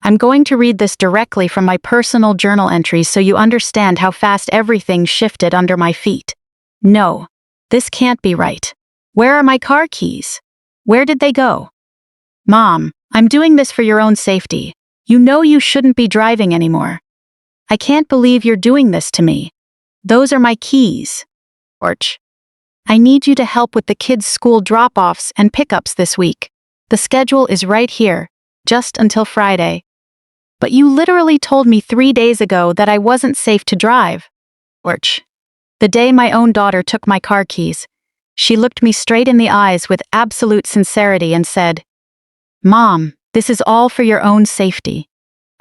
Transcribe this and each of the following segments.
I'm going to read this directly from my personal journal entries so you understand how fast everything shifted under my feet. No, this can't be right. Where are my car keys? Where did they go? Mom, I'm doing this for your own safety. You know you shouldn't be driving anymore. I can't believe you're doing this to me. Those are my keys. George, I need you to help with the kids' school drop-offs and pickups this week. The schedule is right here, just until Friday. But you literally told me 3 days ago that I wasn't safe to drive. George, the day my own daughter took my car keys, she looked me straight in the eyes with absolute sincerity and said, Mom, this is all for your own safety.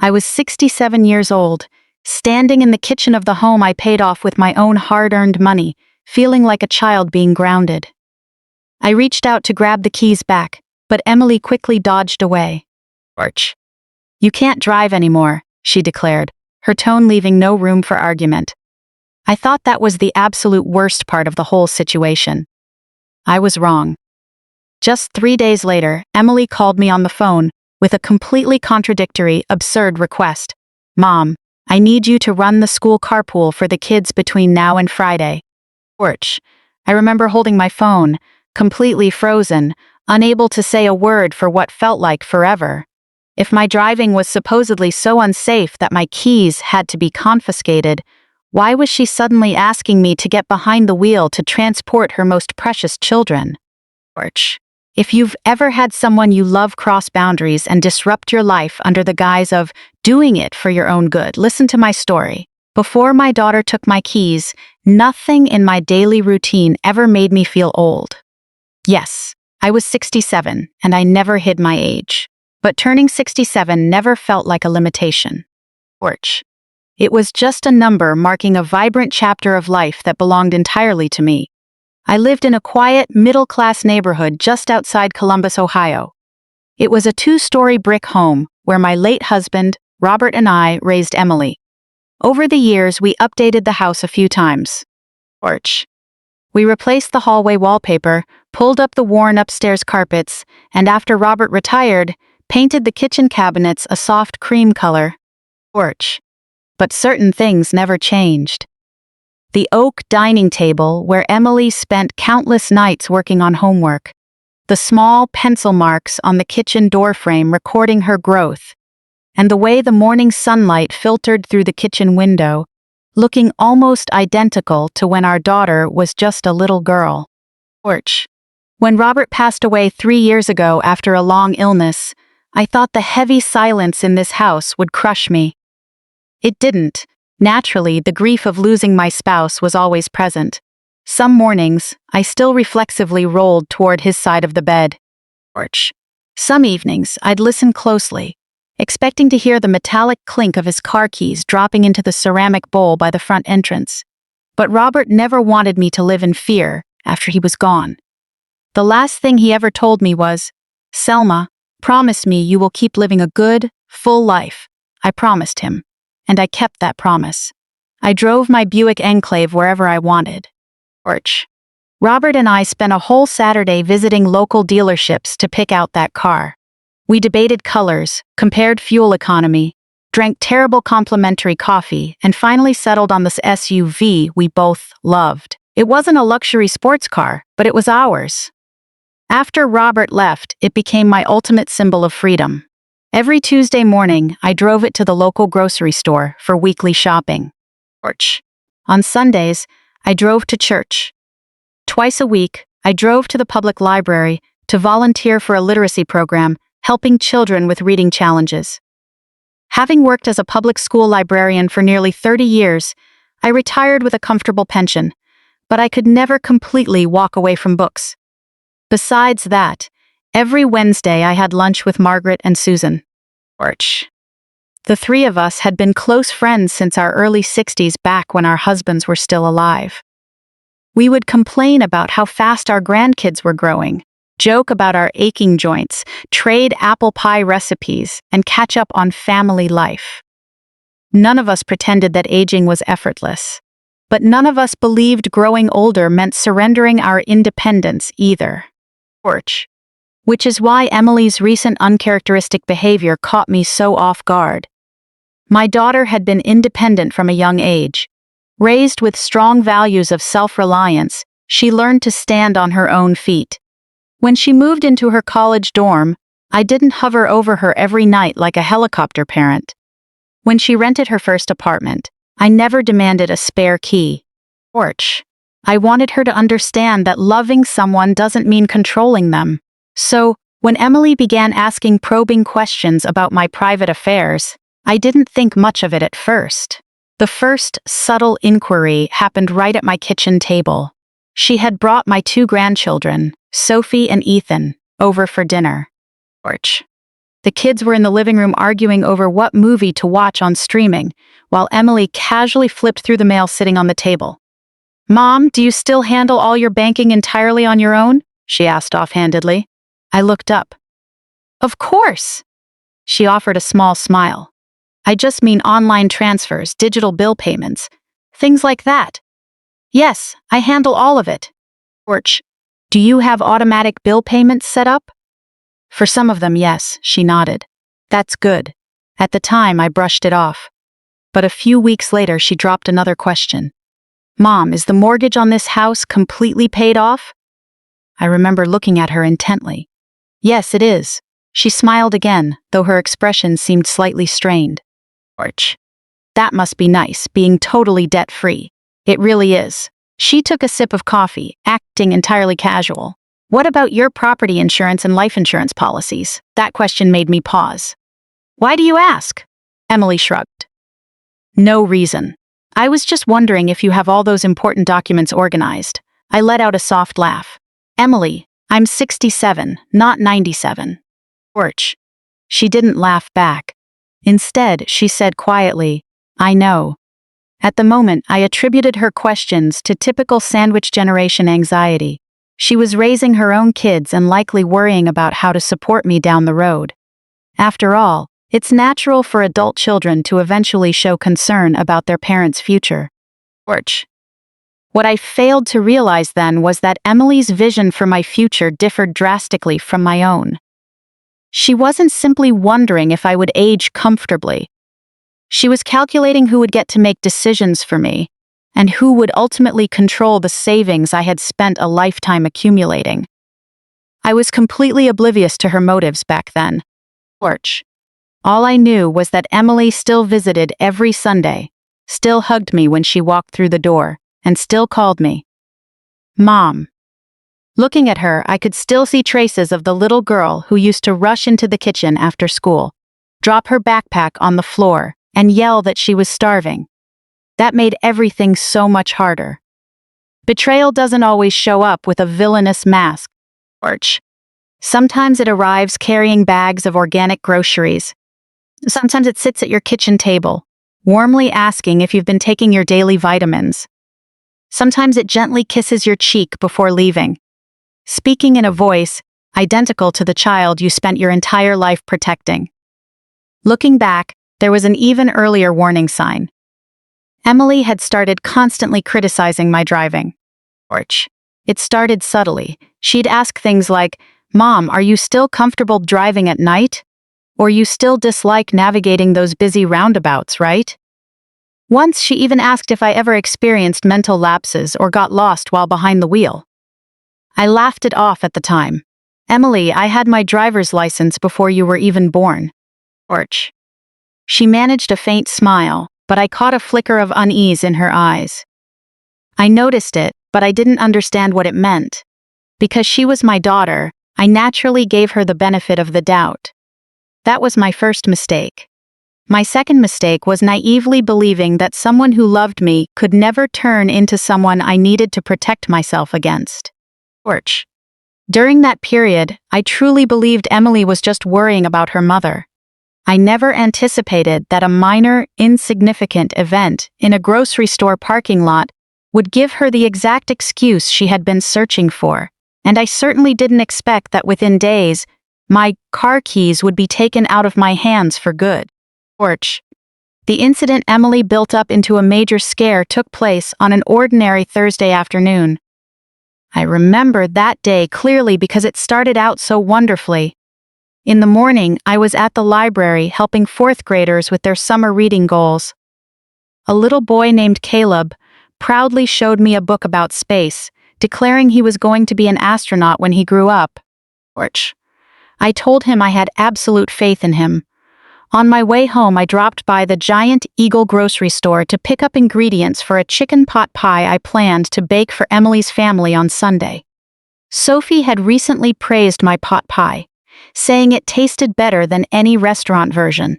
I was 67 years old, standing in the kitchen of the home I paid off with my own hard-earned money, feeling like a child being grounded. I reached out to grab the keys back, but Emily quickly dodged away. George, you can't drive anymore, she declared, her tone leaving no room for argument. I thought that was the absolute worst part of the whole situation. I was wrong. Just 3 days later, Emily called me on the phone with a completely contradictory, absurd request. Mom, I need you to run the school carpool for the kids between now and Friday. George, I remember holding my phone, completely frozen, unable to say a word for what felt like forever. If my driving was supposedly so unsafe that my keys had to be confiscated, why was she suddenly asking me to get behind the wheel to transport her most precious children? George, if you've ever had someone you love cross boundaries and disrupt your life under the guise of doing it for your own good, listen to my story. Before my daughter took my keys, nothing in my daily routine ever made me feel old. Yes, I was 67, and I never hid my age. But turning 67 never felt like a limitation. George, it was just a number marking a vibrant chapter of life that belonged entirely to me. I lived in a quiet, middle-class neighborhood just outside Columbus, Ohio. It was a 2-story brick home where my late husband, Robert, and I raised Emily. Over the years, we updated the house a few times. George, we replaced the hallway wallpaper, pulled up the worn upstairs carpets, and after Robert retired, painted the kitchen cabinets a soft cream color. George, but certain things never changed. The oak dining table where Emily spent countless nights working on homework. The small pencil marks on the kitchen doorframe recording her growth. And the way the morning sunlight filtered through the kitchen window, looking almost identical to when our daughter was just a little girl. George, when Robert passed away 3 years ago after a long illness, I thought the heavy silence in this house would crush me. It didn't. Naturally, the grief of losing my spouse was always present. Some mornings, I still reflexively rolled toward his side of the bed. George. Some evenings, I'd listen closely, expecting to hear the metallic clink of his car keys dropping into the ceramic bowl by the front entrance. But Robert never wanted me to live in fear after he was gone. The last thing he ever told me was, Thelma, promise me you will keep living a good, full life. I promised him. And I kept that promise. I drove my Buick Enclave wherever I wanted. George. Robert and I spent a whole Saturday visiting local dealerships to pick out that car. We debated colors, compared fuel economy, drank terrible complimentary coffee, and finally settled on this SUV we both loved. It wasn't a luxury sports car, but it was ours. After Robert left, it became my ultimate symbol of freedom. Every Tuesday morning, I drove it to the local grocery store for weekly shopping. George. On Sundays, I drove to church. Twice a week, I drove to the public library to volunteer for a literacy program, helping children with reading challenges. Having worked as a public school librarian for nearly 30 years, I retired with a comfortable pension, but I could never completely walk away from books. Besides that, every Wednesday I had lunch with Margaret and Susan. George. The 3 of us had been close friends since our early 60s back when our husbands were still alive. We would complain about how fast our grandkids were growing, joke about our aching joints, trade apple pie recipes, and catch up on family life. None of us pretended that aging was effortless, but none of us believed growing older meant surrendering our independence either. George. which is why Emily's recent uncharacteristic behavior caught me so off guard. My daughter had been independent from a young age. Raised with strong values of self-reliance, she learned to stand on her own feet. When she moved into her college dorm, I didn't hover over her every night like a helicopter parent. When she rented her first apartment, I never demanded a spare key. Porch. I wanted her to understand that loving someone doesn't mean controlling them. So, when Emily began asking probing questions about my private affairs, I didn't think much of it at first. The first subtle inquiry happened right at my kitchen table. She had brought my 2 grandchildren, Sophie and Ethan, over for dinner. Porch. The kids were in the living room arguing over what movie to watch on streaming, while Emily casually flipped through the mail sitting on the table. "Mom, do you still handle all your banking entirely on your own?" she asked offhandedly. I looked up. "Of course!" She offered a small smile. "I just mean online transfers, digital bill payments, things like that." "Yes, I handle all of it." Porch. "Do you have automatic bill payments set up?" "For some of them, yes," she nodded. "That's good." At the time, I brushed it off. But a few weeks later, she dropped another question. "Mom, is the mortgage on this house completely paid off?" I remember looking at her intently. "Yes, it is." She smiled again, though her expression seemed slightly strained. "Porch. That must be nice, being totally debt-free." "It really is." She took a sip of coffee, acting entirely casual. "What about your property insurance and life insurance policies?" That question made me pause. "Why do you ask?" Emily shrugged. "No reason. I was just wondering if you have all those important documents organized." I let out a soft laugh. "Emily, I'm 67, not 97. Porch." She didn't laugh back. Instead, she said quietly, "I know." At the moment, I attributed her questions to typical sandwich generation anxiety. She was raising her own kids and likely worrying about how to support me down the road. After all, it's natural for adult children to eventually show concern about their parents' future. Porch. What I failed to realize then was that Emily's vision for my future differed drastically from my own. She wasn't simply wondering if I would age comfortably. She was calculating who would get to make decisions for me, and who would ultimately control the savings I had spent a lifetime accumulating. I was completely oblivious to her motives back then. Porch. All I knew was that Emily still visited every Sunday, still hugged me when she walked through the door, and still called me Mom. Looking at her, I could still see traces of the little girl who used to rush into the kitchen after school, drop her backpack on the floor, and yell that she was starving. That made everything so much harder. Betrayal doesn't always show up with a villainous mask. Porch. Sometimes it arrives carrying bags of organic groceries. Sometimes it sits at your kitchen table, warmly asking if you've been taking your daily vitamins. Sometimes it gently kisses your cheek before leaving, speaking in a voice identical to the child you spent your entire life protecting. Looking back, there was an even earlier warning sign. Emily had started constantly criticizing my driving. Porch. It started subtly. She'd ask things like, "Mom, are you still comfortable driving at night? Or you still dislike navigating those busy roundabouts, right?" Once she even asked if I ever experienced mental lapses or got lost while behind the wheel. I laughed it off at the time. "Emily, I had my driver's license before you were even born." Porch. She managed a faint smile, but I caught a flicker of unease in her eyes. I noticed it, but I didn't understand what it meant. Because she was my daughter, I naturally gave her the benefit of the doubt. That was my first mistake. My second mistake was naively believing that someone who loved me could never turn into someone I needed to protect myself against. Porch. During that period, I truly believed Emily was just worrying about her mother. I never anticipated that a minor, insignificant event in a grocery store parking lot would give her the exact excuse she had been searching for, and I certainly didn't expect that within days, my car keys would be taken out of my hands for good. Porch. The incident Emily built up into a major scare took place on an ordinary Thursday afternoon. I remembered that day clearly because it started out so wonderfully. In the morning, I was at the library helping fourth graders with their summer reading goals. A little boy named Caleb proudly showed me a book about space, declaring he was going to be an astronaut when he grew up. I told him I had absolute faith in him. On my way home, I dropped by the Giant Eagle grocery store to pick up ingredients for a chicken pot pie I planned to bake for Emily's family on Sunday. Sophie had recently praised my pot pie, saying it tasted better than any restaurant version.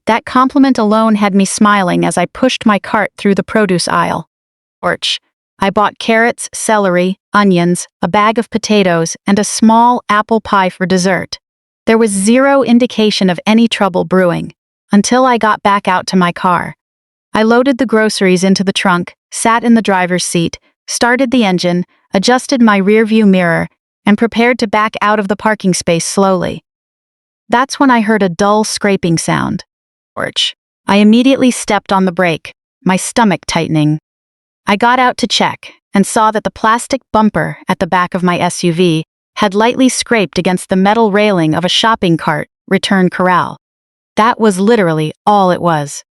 That compliment alone had me smiling as I pushed my cart through the produce aisle. I bought carrots, celery, onions, a bag of potatoes, and a small apple pie for dessert. There was zero indication of any trouble brewing, until I got back out to my car. I loaded the groceries into the trunk, sat in the driver's seat, started the engine, adjusted my rearview mirror, and prepared to back out of the parking space slowly. That's when I heard a dull scraping sound. I immediately stepped on the brake, my stomach tightening. I got out to check, and saw that the plastic bumper at the back of my SUV had lightly scraped against the metal railing of a shopping cart return corral. That was literally all it was.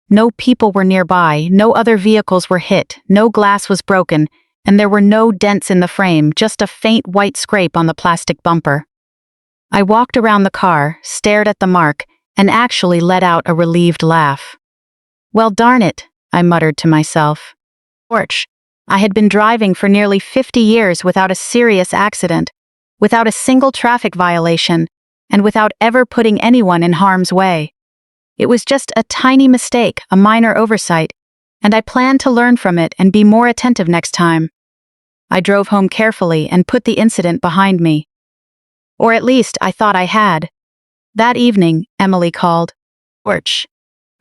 No people were nearby, no other vehicles were hit, no glass was broken, and there were no dents in the frame, just a faint white scrape on the plastic bumper. I walked around the car, stared at the mark, and actually let out a relieved laugh. Well, darn it, I muttered to myself. I had been driving for nearly 50 years without a serious accident, without a single traffic violation, and without ever putting anyone in harm's way. It was just a tiny mistake, a minor oversight, and I planned to learn from it and be more attentive next time. I drove home carefully and put the incident behind me. Or at least I thought I had. That evening, Emily called.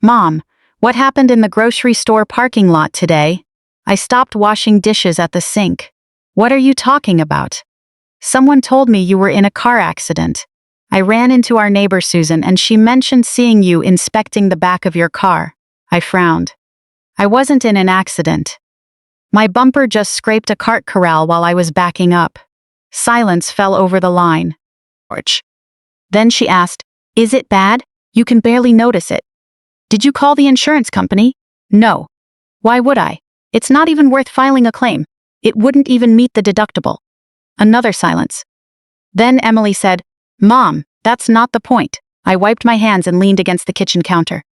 Mom, what happened in the grocery store parking lot today? I stopped washing dishes at the sink. What are you talking about? Someone told me you were in a car accident. I ran into our neighbor Susan and she mentioned seeing you inspecting the back of your car. I frowned. I wasn't in an accident. My bumper just scraped a cart corral while I was backing up. Silence fell over the line. Then she asked, "Is it bad? You can barely notice it." "Did you call the insurance company?" "No." "Why would I? It's not even worth filing a claim. It wouldn't even meet the deductible." Another silence. Then Emily said, "Mom, that's not the point." I wiped my hands and leaned against the kitchen counter.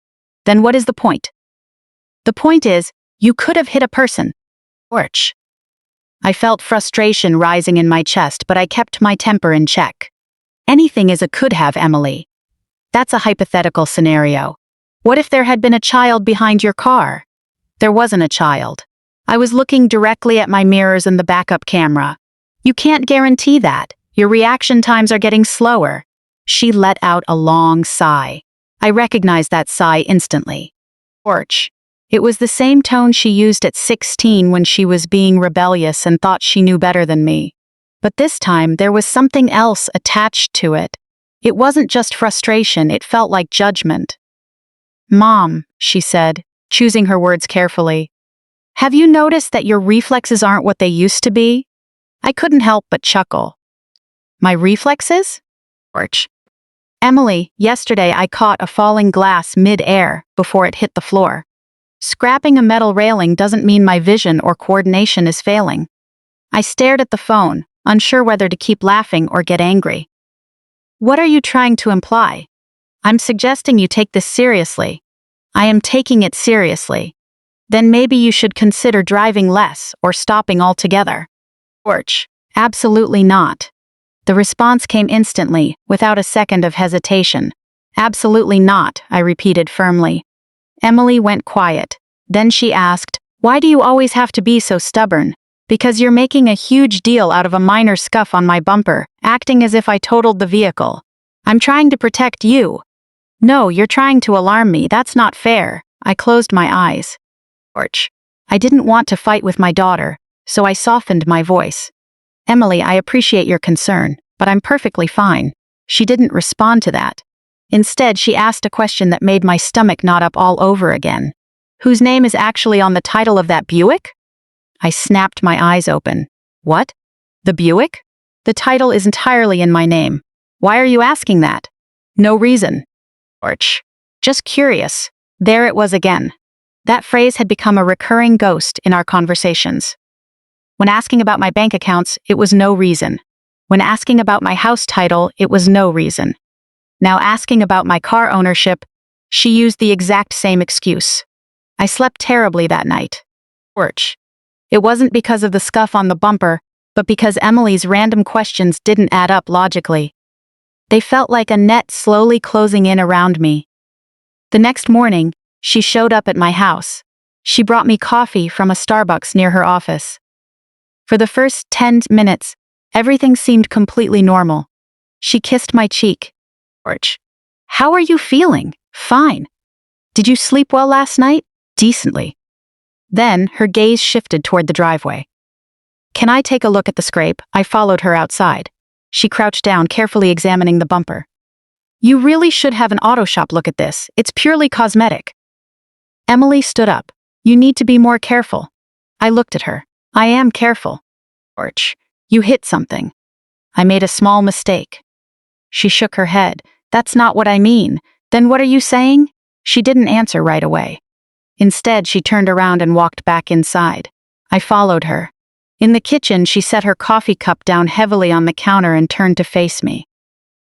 "Then what is the point?" "The point is, you could have hit a person." I felt frustration rising in my chest, but I kept my temper in check. Anything is a could have, Emily. That's a hypothetical scenario. What if there had been a child behind your car? There wasn't a child. I was looking directly at my mirrors and the backup camera. You can't guarantee that. Your reaction times are getting slower. She let out a long sigh. I recognized that sigh instantly. It was the same tone she used at 16 when she was being rebellious and thought she knew better than me. But this time, there was something else attached to it. It wasn't just frustration, it felt like judgment. "Mom," she said, choosing her words carefully, "have you noticed that your reflexes aren't what they used to be?" I couldn't help but chuckle. "My reflexes?" "Emily, yesterday I caught a falling glass mid-air before it hit the floor. Scrapping a metal railing doesn't mean my vision or coordination is failing." I stared at the phone, unsure whether to keep laughing or get angry. "What are you trying to imply?" "I'm suggesting you take this seriously." "I am taking it seriously." "Then maybe you should consider driving less or stopping altogether." "Absolutely not." The response came instantly, without a second of hesitation. "Absolutely not," I repeated firmly. Emily went quiet. Then she asked, "Why do you always have to be so stubborn?" "Because you're making a huge deal out of a minor scuff on my bumper, acting as if I totaled the vehicle. I'm trying to protect you." "No, you're trying to alarm me. That's not fair." I closed my eyes. I didn't want to fight with my daughter, so I softened my voice. "Emily, I appreciate your concern, but I'm perfectly fine." She didn't respond to that. Instead, she asked a question that made my stomach knot up all over again. "Whose name is actually on the title of that Buick?" I snapped my eyes open. What? The Buick? The title is entirely in my name. Why are you asking that? No reason. Porch. Just curious. There it was again. That phrase had become a recurring ghost in our conversations. When asking about my bank accounts, it was no reason. When asking about my house title, it was no reason. Now asking about my car ownership, she used the exact same excuse. I slept terribly that night. Porch. It wasn't because of the scuff on the bumper, but because Emily's random questions didn't add up logically. They felt like a net slowly closing in around me. The next morning, she showed up at my house. She brought me coffee from a Starbucks near her office. For the first 10 minutes, everything seemed completely normal. She kissed my cheek. Porch. How are you feeling? Fine. Did you sleep well last night? Decently. Then, her gaze shifted toward the driveway. Can I take a look at the scrape? I followed her outside. She crouched down, carefully examining the bumper. You really should have an auto shop look at this. It's purely cosmetic. Emily stood up. You need to be more careful. I looked at her. I am careful. Porch. You hit something. I made a small mistake. She shook her head. That's not what I mean. Then what are you saying? She didn't answer right away. Instead, she turned around and walked back inside. I followed her. In the kitchen, she set her coffee cup down heavily on the counter and turned to face me.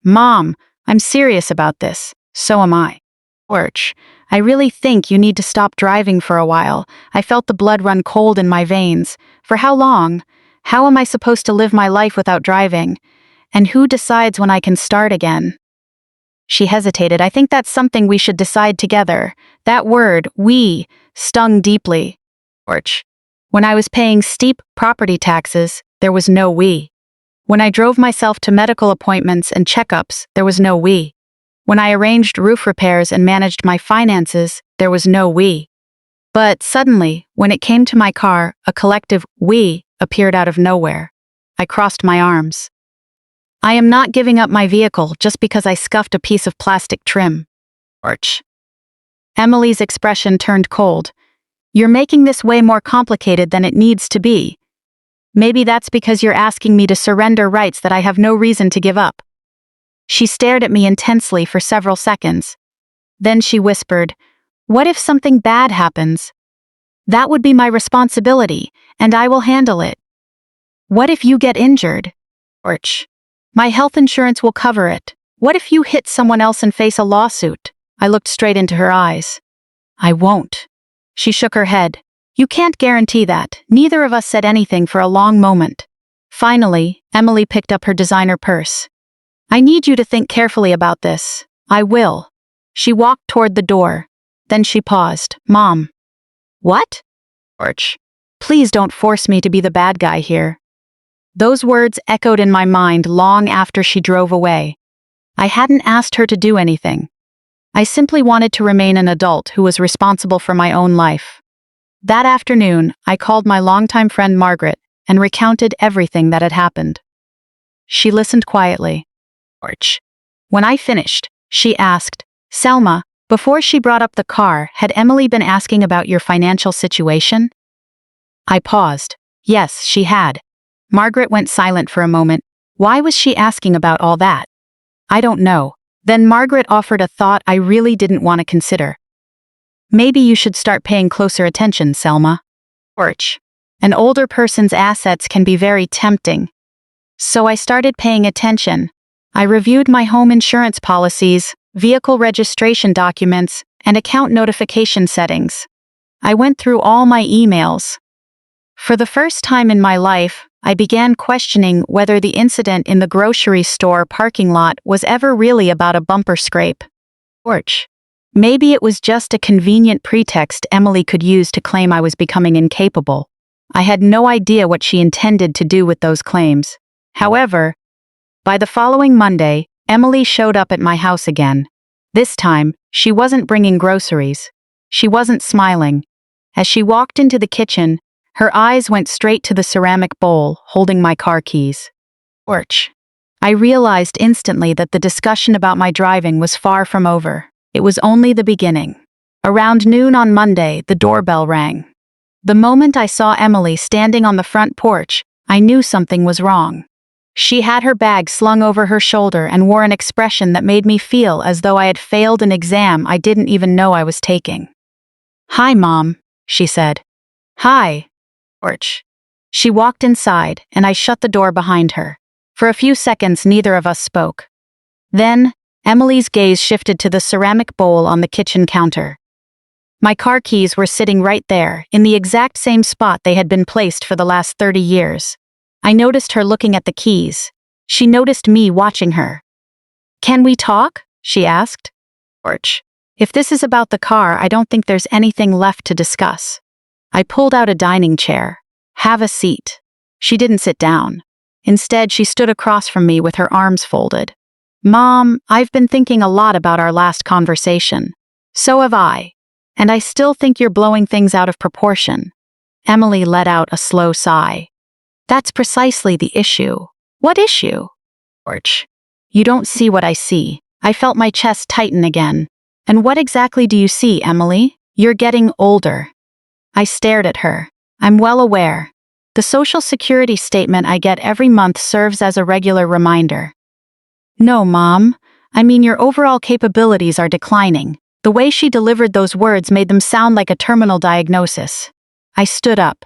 Mom, I'm serious about this. So am I. Porch. I really think you need to stop driving for a while. I felt the blood run cold in my veins. For how long? How am I supposed to live my life without driving? And who decides when I can start again? She hesitated. I think that's something we should decide together. That word, we, stung deeply. Porch. When I was paying steep property taxes, there was no we. When I drove myself to medical appointments and checkups, there was no we. When I arranged roof repairs and managed my finances, there was no we. But suddenly, when it came to my car, a collective we appeared out of nowhere. I crossed my arms. I am not giving up my vehicle just because I scuffed a piece of plastic trim. Porch. Emily's expression turned cold. You're making this way more complicated than it needs to be. Maybe that's because you're asking me to surrender rights that I have no reason to give up. She stared at me intensely for several seconds. Then she whispered, What if something bad happens? That would be my responsibility, and I will handle it. What if you get injured? Porch. My health insurance will cover it. What if you hit someone else and face a lawsuit? I looked straight into her eyes. I won't. She shook her head. You can't guarantee that. Neither of us said anything for a long moment. Finally, Emily picked up her designer purse. I need you to think carefully about this. I will. She walked toward the door. Then she paused. Mom. What? Porch. Please don't force me to be the bad guy here. Those words echoed in my mind long after she drove away. I hadn't asked her to do anything. I simply wanted to remain an adult who was responsible for my own life. That afternoon, I called my longtime friend Margaret and recounted everything that had happened. She listened quietly. Porch. When I finished, she asked, Thelma, before she brought up the car, had Emily been asking about your financial situation? I paused. Yes, she had. Margaret went silent for a moment. Why was she asking about all that? I don't know. Then Margaret offered a thought I really didn't want to consider. Maybe you should start paying closer attention, Thelma. Porch. An older person's assets can be very tempting. So I started paying attention. I reviewed my home insurance policies, vehicle registration documents, and account notification settings. I went through all my emails. For the first time in my life, I began questioning whether the incident in the grocery store parking lot was ever really about a bumper scrape. Porch. Maybe it was just a convenient pretext Emily could use to claim I was becoming incapable. I had no idea what she intended to do with those claims. However, by the following Monday, Emily showed up at my house again. This time, she wasn't bringing groceries. She wasn't smiling. As she walked into the kitchen, her eyes went straight to the ceramic bowl holding my car keys. Porch. I realized instantly that the discussion about my driving was far from over. It was only the beginning. Around noon on Monday, the doorbell rang. The moment I saw Emily standing on the front porch, I knew something was wrong. She had her bag slung over her shoulder and wore an expression that made me feel as though I had failed an exam I didn't even know I was taking. "Hi, Mom," she said. "Hi, George." She walked inside, and I shut the door behind her. For a few seconds, neither of us spoke. Then, Emily's gaze shifted to the ceramic bowl on the kitchen counter. My car keys were sitting right there, in the exact same spot they had been placed for the last 30 years. I noticed her looking at the keys. She noticed me watching her. "Can we talk?" she asked. "George, if this is about the car, I don't think there's anything left to discuss." I pulled out a dining chair. "Have a seat." She didn't sit down. Instead, she stood across from me with her arms folded. "Mom, I've been thinking a lot about our last conversation. So have I. And I still think you're blowing things out of proportion." Emily let out a slow sigh. "That's precisely the issue." "What issue?" "George, you don't see what I see." I felt my chest tighten again. "And what exactly do you see, Emily? You're getting older." I stared at her. "I'm well aware. The Social Security statement I get every month serves as a regular reminder." "No, Mom. I mean, your overall capabilities are declining." The way she delivered those words made them sound like a terminal diagnosis. I stood up.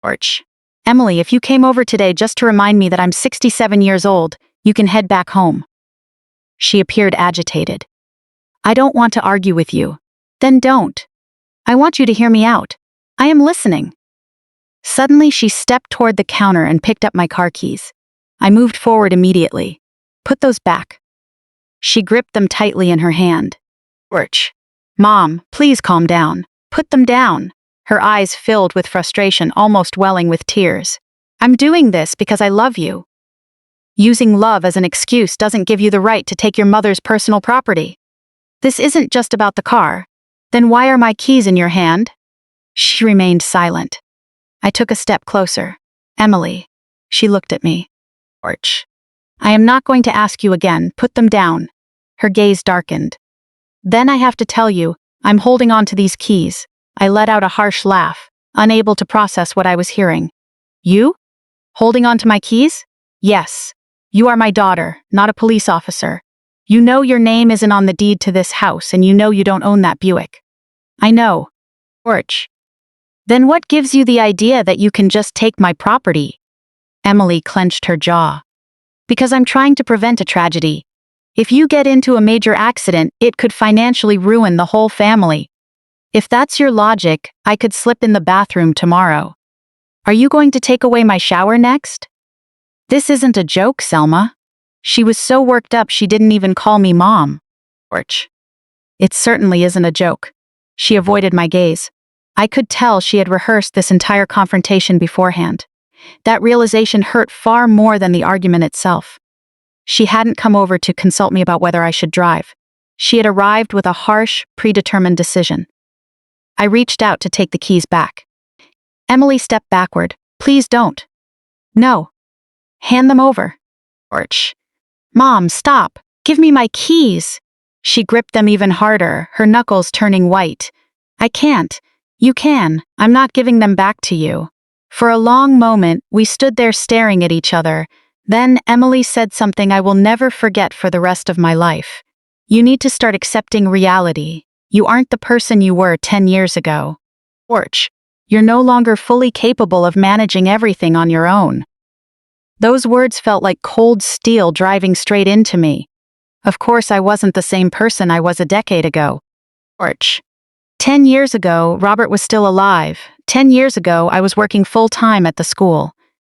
"George, Emily, if you came over today just to remind me that I'm 67 years old, you can head back home." She appeared agitated. "I don't want to argue with you." "Then don't. I want you to hear me out. I am listening." Suddenly, she stepped toward the counter and picked up my car keys. I moved forward immediately. "Put those back." She gripped them tightly in her hand. "George, Mom, please calm down. Put them down." Her eyes filled with frustration, almost welling with tears. "I'm doing this because I love you. Using love as an excuse doesn't give you the right to take your mother's personal property. This isn't just about the car. Then why are my keys in your hand?" She remained silent. I took a step closer. "Emily." She looked at me. "George, I am not going to ask you again. Put them down." Her gaze darkened. "Then I have to tell you, I'm holding on to these keys." I let out a harsh laugh, unable to process what I was hearing. "You? Holding on to my keys?" "Yes. You are my daughter, not a police officer. You know your name isn't on the deed to this house, and you know you don't own that Buick." "I know." "George. Then what gives you the idea that you can just take my property?" Emily clenched her jaw. "Because I'm trying to prevent a tragedy. If you get into a major accident, it could financially ruin the whole family. If that's your logic, I could slip in the bathroom tomorrow. Are you going to take away my shower next?" "This isn't a joke, Thelma." She was so worked up she didn't even call me Mom. "George, it certainly isn't a joke." She avoided my gaze. I could tell she had rehearsed this entire confrontation beforehand. That realization hurt far more than the argument itself. She hadn't come over to consult me about whether I should drive. She had arrived with a harsh, predetermined decision. I reached out to take the keys back. Emily stepped backward. "Please don't." "No." "Hand them over." "George." "Mom, stop. Give me my keys." She gripped them even harder, her knuckles turning white. "I can't." "You can. I'm not giving them back to you." For a long moment, we stood there staring at each other. Then Emily said something I will never forget for the rest of my life. "You need to start accepting reality. You aren't the person you were 10 years ago. George, you're no longer fully capable of managing everything on your own." Those words felt like cold steel driving straight into me. Of course, I wasn't the same person I was a decade ago. George. 10 years ago, Robert was still alive. 10 years ago, I was working full-time at the school.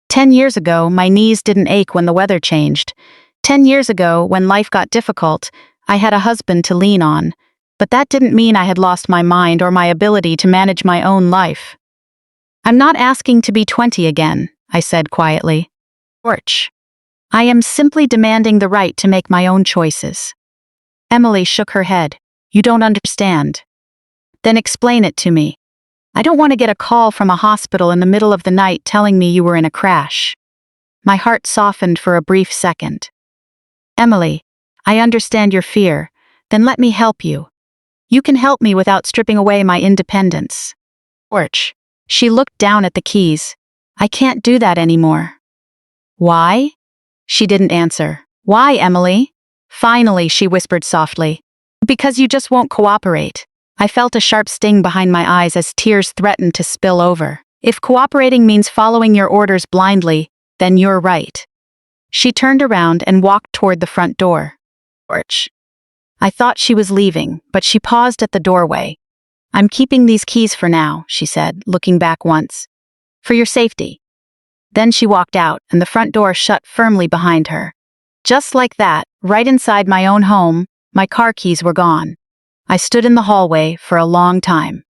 10 years ago, my knees didn't ache when the weather changed. 10 years ago, when life got difficult, I had a husband to lean on. But that didn't mean I had lost my mind or my ability to manage my own life. "I'm not asking to be 20 again," I said quietly. "George, I am simply demanding the right to make my own choices." Emily shook her head. "You don't understand." "Then explain it to me." "I don't want to get a call from a hospital in the middle of the night telling me you were in a crash." My heart softened for a brief second. "Emily, I understand your fear. Then let me help you. You can help me without stripping away my independence." "George." She looked down at the keys. "I can't do that anymore." Why? She didn't answer. Why, Emily? Finally, she whispered softly. Because you just won't cooperate. I felt a sharp sting behind my eyes as tears threatened to spill over. If cooperating means following your orders blindly, then you're right. She turned around and walked toward the front door. Porch. I thought she was leaving, but she paused at the doorway. I'm keeping these keys for now, she said, looking back once. For your safety. Then she walked out, and the front door shut firmly behind her. Just like that, right inside my own home, my car keys were gone. I stood in the hallway for a long time.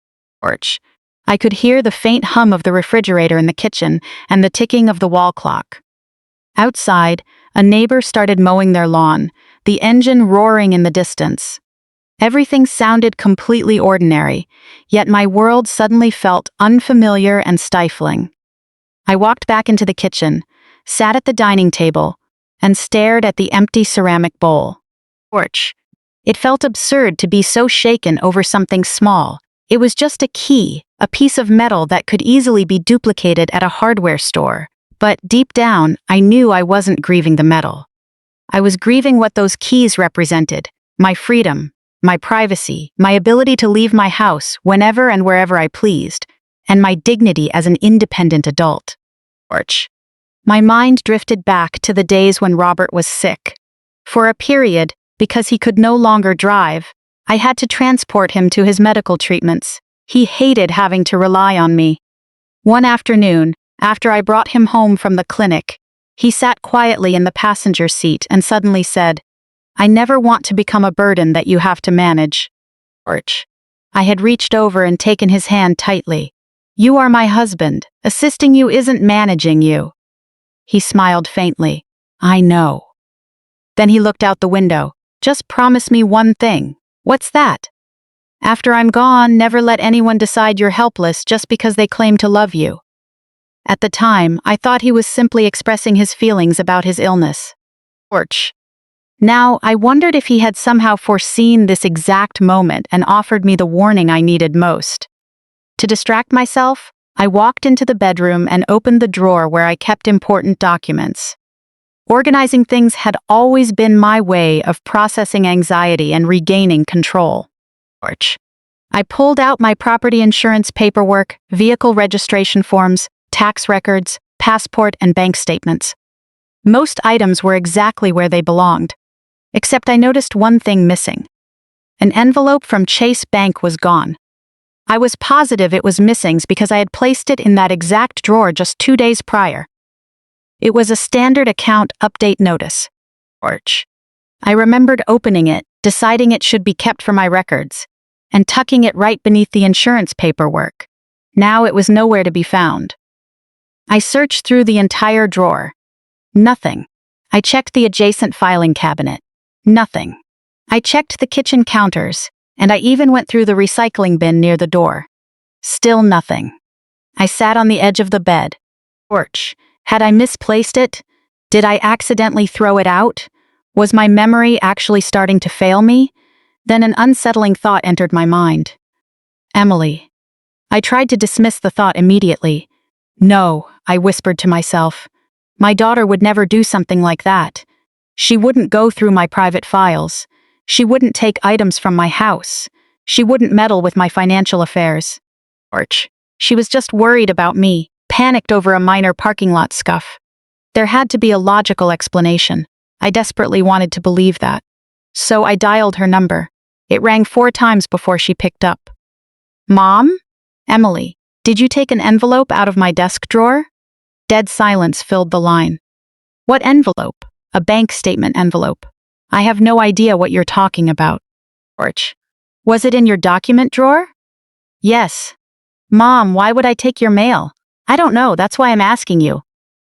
Porch. I could hear the faint hum of the refrigerator in the kitchen and the ticking of the wall clock. Outside, a neighbor started mowing their lawn, the engine roaring in the distance. Everything sounded completely ordinary, yet my world suddenly felt unfamiliar and stifling. I walked back into the kitchen, sat at the dining table, and stared at the empty ceramic bowl. Porch. It felt absurd to be so shaken over something small. It was just a key, a piece of metal that could easily be duplicated at a hardware store. But deep down, I knew I wasn't grieving the metal. I was grieving what those keys represented: my freedom, my privacy, my ability to leave my house whenever and wherever I pleased, and my dignity as an independent adult. Porch. My mind drifted back to the days when Robert was sick. For a period, because he could no longer drive, I had to transport him to his medical treatments. He hated having to rely on me. One afternoon, after I brought him home from the clinic, he sat quietly in the passenger seat and suddenly said, I never want to become a burden that you have to manage. Porch. I had reached over and taken his hand tightly. You are my husband. Assisting you isn't managing you. He smiled faintly. I know. Then he looked out the window. Just promise me one thing. What's that? After I'm gone, never let anyone decide you're helpless just because they claim to love you. At the time, I thought he was simply expressing his feelings about his illness. Porch. Now, I wondered if he had somehow foreseen this exact moment and offered me the warning I needed most. To distract myself, I walked into the bedroom and opened the drawer where I kept important documents. Organizing things had always been my way of processing anxiety and regaining control. Porch. I pulled out my property insurance paperwork, vehicle registration forms, tax records, passport, and bank statements. Most items were exactly where they belonged. Except I noticed one thing missing. An envelope from Chase Bank was gone. I was positive it was missing because I had placed it in that exact drawer just 2 days prior. It was a standard account update notice. Porch. I remembered opening it, deciding it should be kept for my records, and tucking it right beneath the insurance paperwork. Now it was nowhere to be found. I searched through the entire drawer. Nothing. I checked the adjacent filing cabinet. Nothing. I checked the kitchen counters, and I even went through the recycling bin near the door. Still nothing. I sat on the edge of the bed. Porch. Had I misplaced it? Did I accidentally throw it out? Was my memory actually starting to fail me? Then an unsettling thought entered my mind. Emily. I tried to dismiss the thought immediately. No, I whispered to myself. My daughter would never do something like that. She wouldn't go through my private files. She wouldn't take items from my house. She wouldn't meddle with my financial affairs. Porch. She was just worried about me, panicked over a minor parking lot scuff. There had to be a logical explanation. I desperately wanted to believe that. So I dialed her number. It rang 4 times before she picked up. Mom? Emily, did you take an envelope out of my desk drawer? Dead silence filled the line. What envelope? A bank statement envelope. I have no idea what you're talking about. Porch. Was it in your document drawer? Yes. Mom, why would I take your mail? I don't know, that's why I'm asking you.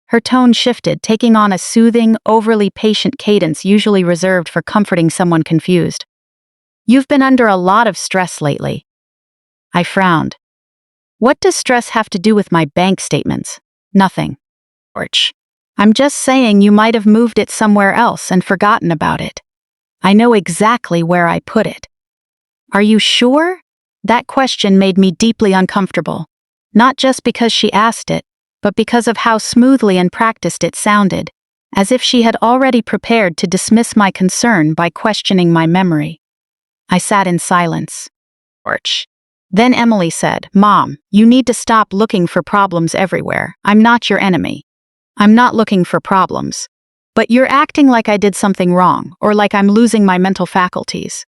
Her tone shifted, taking on a soothing, overly patient cadence usually reserved for comforting someone confused. You've been under a lot of stress lately. I frowned. What does stress have to do with my bank statements? Nothing. Porch. I'm just saying you might have moved it somewhere else and forgotten about it. I know exactly where I put it. Are you sure? That question made me deeply uncomfortable. Not just because she asked it, but because of how smoothly and practiced it sounded, as if she had already prepared to dismiss my concern by questioning my memory. I sat in silence. Porch. Then Emily said, "Mom, you need to stop looking for problems everywhere. I'm not your enemy. I'm not looking for problems. But you're acting like I did something wrong, or like I'm losing my mental faculties.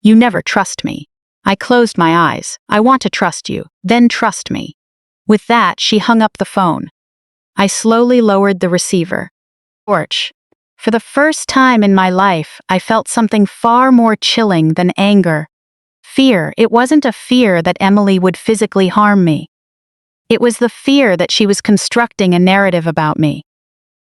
You never trust me." I closed my eyes. "I want to trust you, then trust me." With that, she hung up the phone. I slowly lowered the receiver. Porch. For the first time in my life, I felt something far more chilling than anger. Fear. It wasn't a fear that Emily would physically harm me. It was the fear that she was constructing a narrative about me.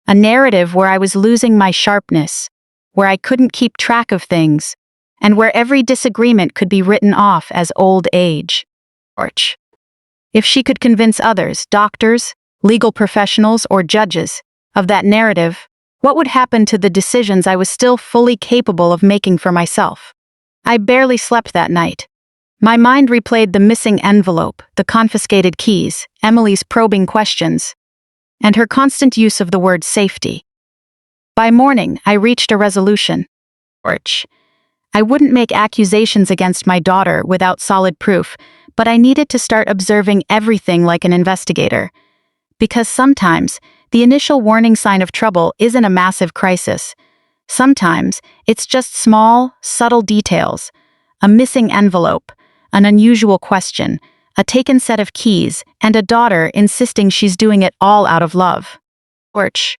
A narrative where I was losing my sharpness, where I couldn't keep track of things, and where every disagreement could be written off as old age. Porch. If she could convince others, doctors, legal professionals, or judges, of that narrative, what would happen to the decisions I was still fully capable of making for myself? I barely slept that night. My mind replayed the missing envelope, the confiscated keys, Emily's probing questions, and her constant use of the word safety. By morning, I reached a resolution. Porch. I wouldn't make accusations against my daughter without solid proof, but I needed to start observing everything like an investigator. Because sometimes, the initial warning sign of trouble isn't a massive crisis. Sometimes, it's just small, subtle details. A missing envelope, an unusual question, a taken set of keys, and a daughter insisting she's doing it all out of love. Porch.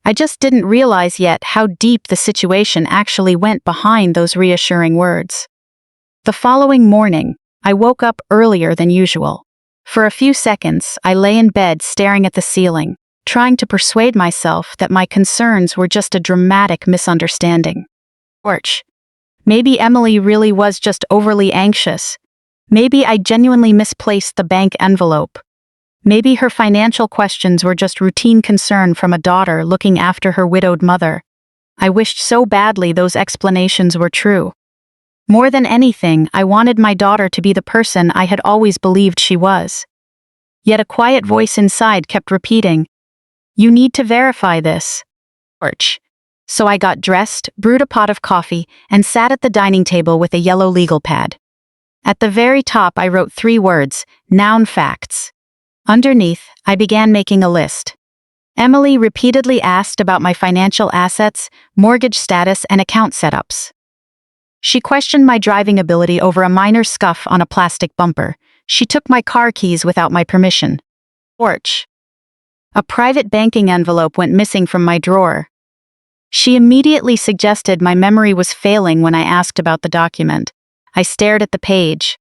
I just didn't realize yet how deep the situation actually went behind those reassuring words. The following morning, I woke up earlier than usual. For a few seconds, I lay in bed staring at the ceiling, trying to persuade myself that my concerns were just a dramatic misunderstanding. Porch. Maybe Emily really was just overly anxious. Maybe I genuinely misplaced the bank envelope. Maybe her financial questions were just routine concern from a daughter looking after her widowed mother. I wished so badly those explanations were true. More than anything, I wanted my daughter to be the person I had always believed she was. Yet a quiet voice inside kept repeating, "You need to verify this." Porch. So I got dressed, brewed a pot of coffee, and sat at the dining table with a yellow legal pad. At the very top, I wrote 3 words, noun facts. Underneath, I began making a list. Emily repeatedly asked about my financial assets, mortgage status, and account setups. She questioned my driving ability over a minor scuff on a plastic bumper. She took my car keys without my permission. Porch. A private banking envelope went missing from my drawer. She immediately suggested my memory was failing when I asked about the document. I stared at the page.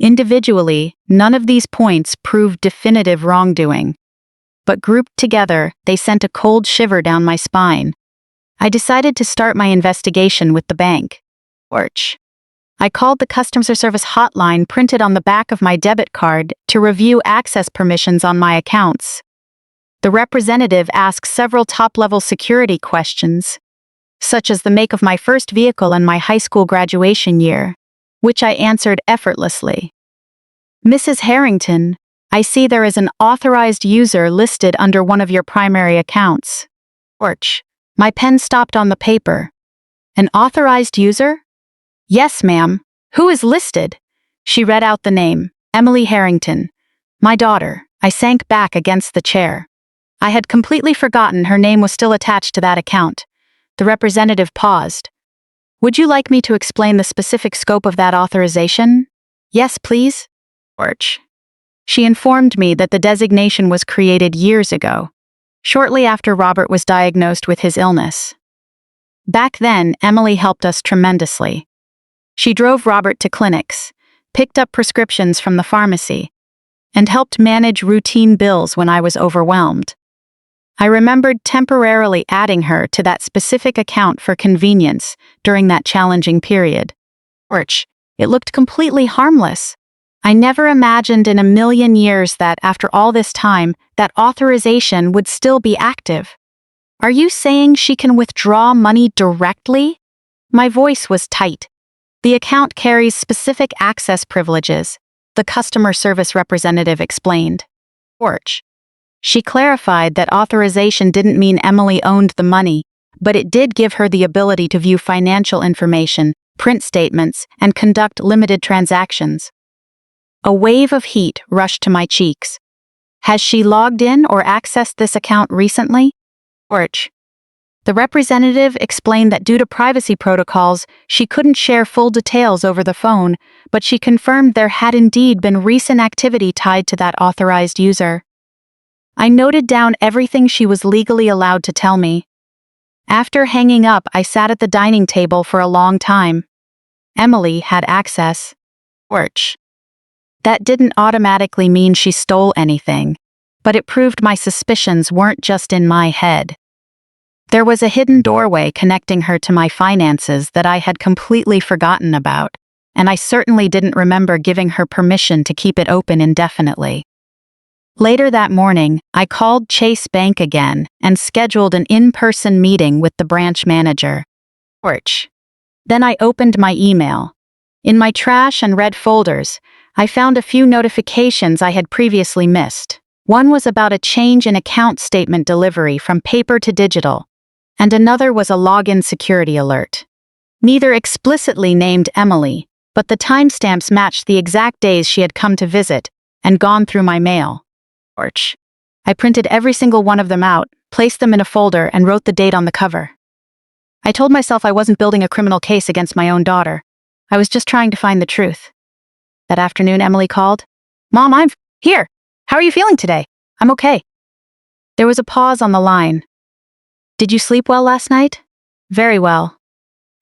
Individually, none of these points proved definitive wrongdoing. But grouped together, they sent a cold shiver down my spine. I decided to start my investigation with the bank. Porch. I called the customer service hotline printed on the back of my debit card to review access permissions on my accounts. The representative asked several top-level security questions, such as the make of my first vehicle and my high school graduation year, which I answered effortlessly. "Mrs. Harrington, I see there is an authorized user listed under one of your primary accounts." Porch. My pen stopped on the paper. "An authorized user?" "Yes, ma'am. Who is listed?" She read out the name, Emily Harrington. "My daughter." I sank back against the chair. I had completely forgotten her name was still attached to that account. The representative paused. "Would you like me to explain the specific scope of that authorization?" "Yes, please." Porch. She informed me that the designation was created years ago, shortly after Robert was diagnosed with his illness. Back then, Emily helped us tremendously. She drove Robert to clinics, picked up prescriptions from the pharmacy, and helped manage routine bills when I was overwhelmed. I remembered temporarily adding her to that specific account for convenience during that challenging period. Porch. It looked completely harmless. I never imagined in a million years that, after all this time, that authorization would still be active. "Are you saying she can withdraw money directly?" My voice was tight. "The account carries specific access privileges," the customer service representative explained. Porch. She clarified that authorization didn't mean Emily owned the money, but it did give her the ability to view financial information, print statements, and conduct limited transactions. A wave of heat rushed to my cheeks. Has she logged in or accessed this account recently? Orch. The representative explained that due to privacy protocols, she couldn't share full details over the phone, but she confirmed there had indeed been recent activity tied to that authorized user. I noted down everything she was legally allowed to tell me. After hanging up, I sat at the dining table for a long time. Emily had access. Orch. That didn't automatically mean she stole anything, but it proved my suspicions weren't just in my head. There was a hidden doorway connecting her to my finances that I had completely forgotten about, and I certainly didn't remember giving her permission to keep it open indefinitely. Later that morning, I called Chase Bank again and scheduled an in-person meeting with the branch manager. Orch. Then I opened my email. In my trash and red folders, I found a few notifications I had previously missed. One was about a change in account statement delivery from paper to digital, and another was a login security alert. Neither explicitly named Emily, but the timestamps matched the exact days she had come to visit and gone through my mail. Orch. I printed every single one of them out, placed them in a folder, and wrote the date on the cover. I told myself I wasn't building a criminal case against my own daughter. I was just trying to find the truth. That afternoon, Emily called. Mom, I'm here. How are you feeling today? I'm okay. There was a pause on the line. Did you sleep well last night? Very well.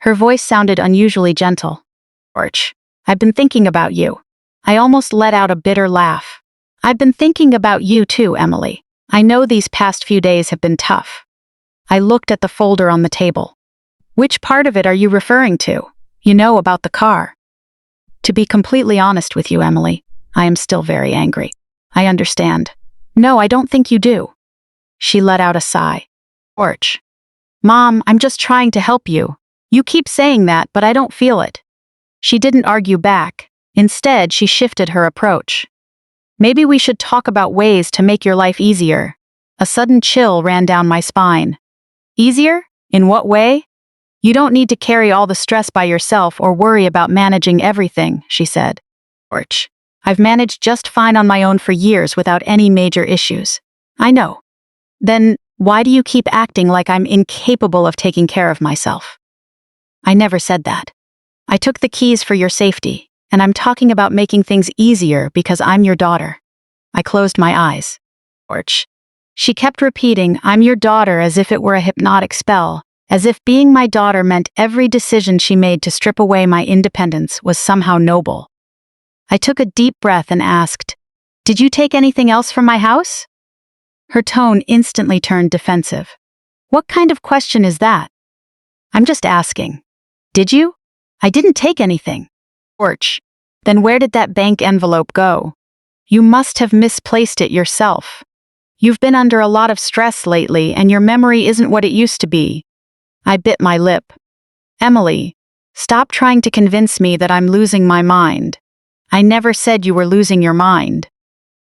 Her voice sounded unusually gentle. Orch. I've been thinking about you. I almost let out a bitter laugh. I've been thinking about you too, Emily. I know these past few days have been tough. I looked at the folder on the table. Which part of it are you referring to? You know, about the car. To be completely honest with you, Emily, I am still very angry. I understand. No, I don't think you do. She let out a sigh. Orch. Mom, I'm just trying to help you. You keep saying that, but I don't feel it. She didn't argue back. Instead, she shifted her approach. Maybe we should talk about ways to make your life easier. A sudden chill ran down my spine. Easier? In what way? You don't need to carry all the stress by yourself or worry about managing everything, she said. Orch. I've managed just fine on my own for years without any major issues. I know. Then, why do you keep acting like I'm incapable of taking care of myself? I never said that. I took the keys for your safety, and I'm talking about making things easier because I'm your daughter. I closed my eyes. Orch. She kept repeating, I'm your daughter, as if it were a hypnotic spell, as if being my daughter meant every decision she made to strip away my independence was somehow noble. I took a deep breath and asked, Did you take anything else from my house? Her tone instantly turned defensive. What kind of question is that? I'm just asking. Did you? I didn't take anything. Orch. Then where did that bank envelope go? You must have misplaced it yourself. You've been under a lot of stress lately, and your memory isn't what it used to be. I bit my lip. Emily, stop trying to convince me that I'm losing my mind. I never said you were losing your mind.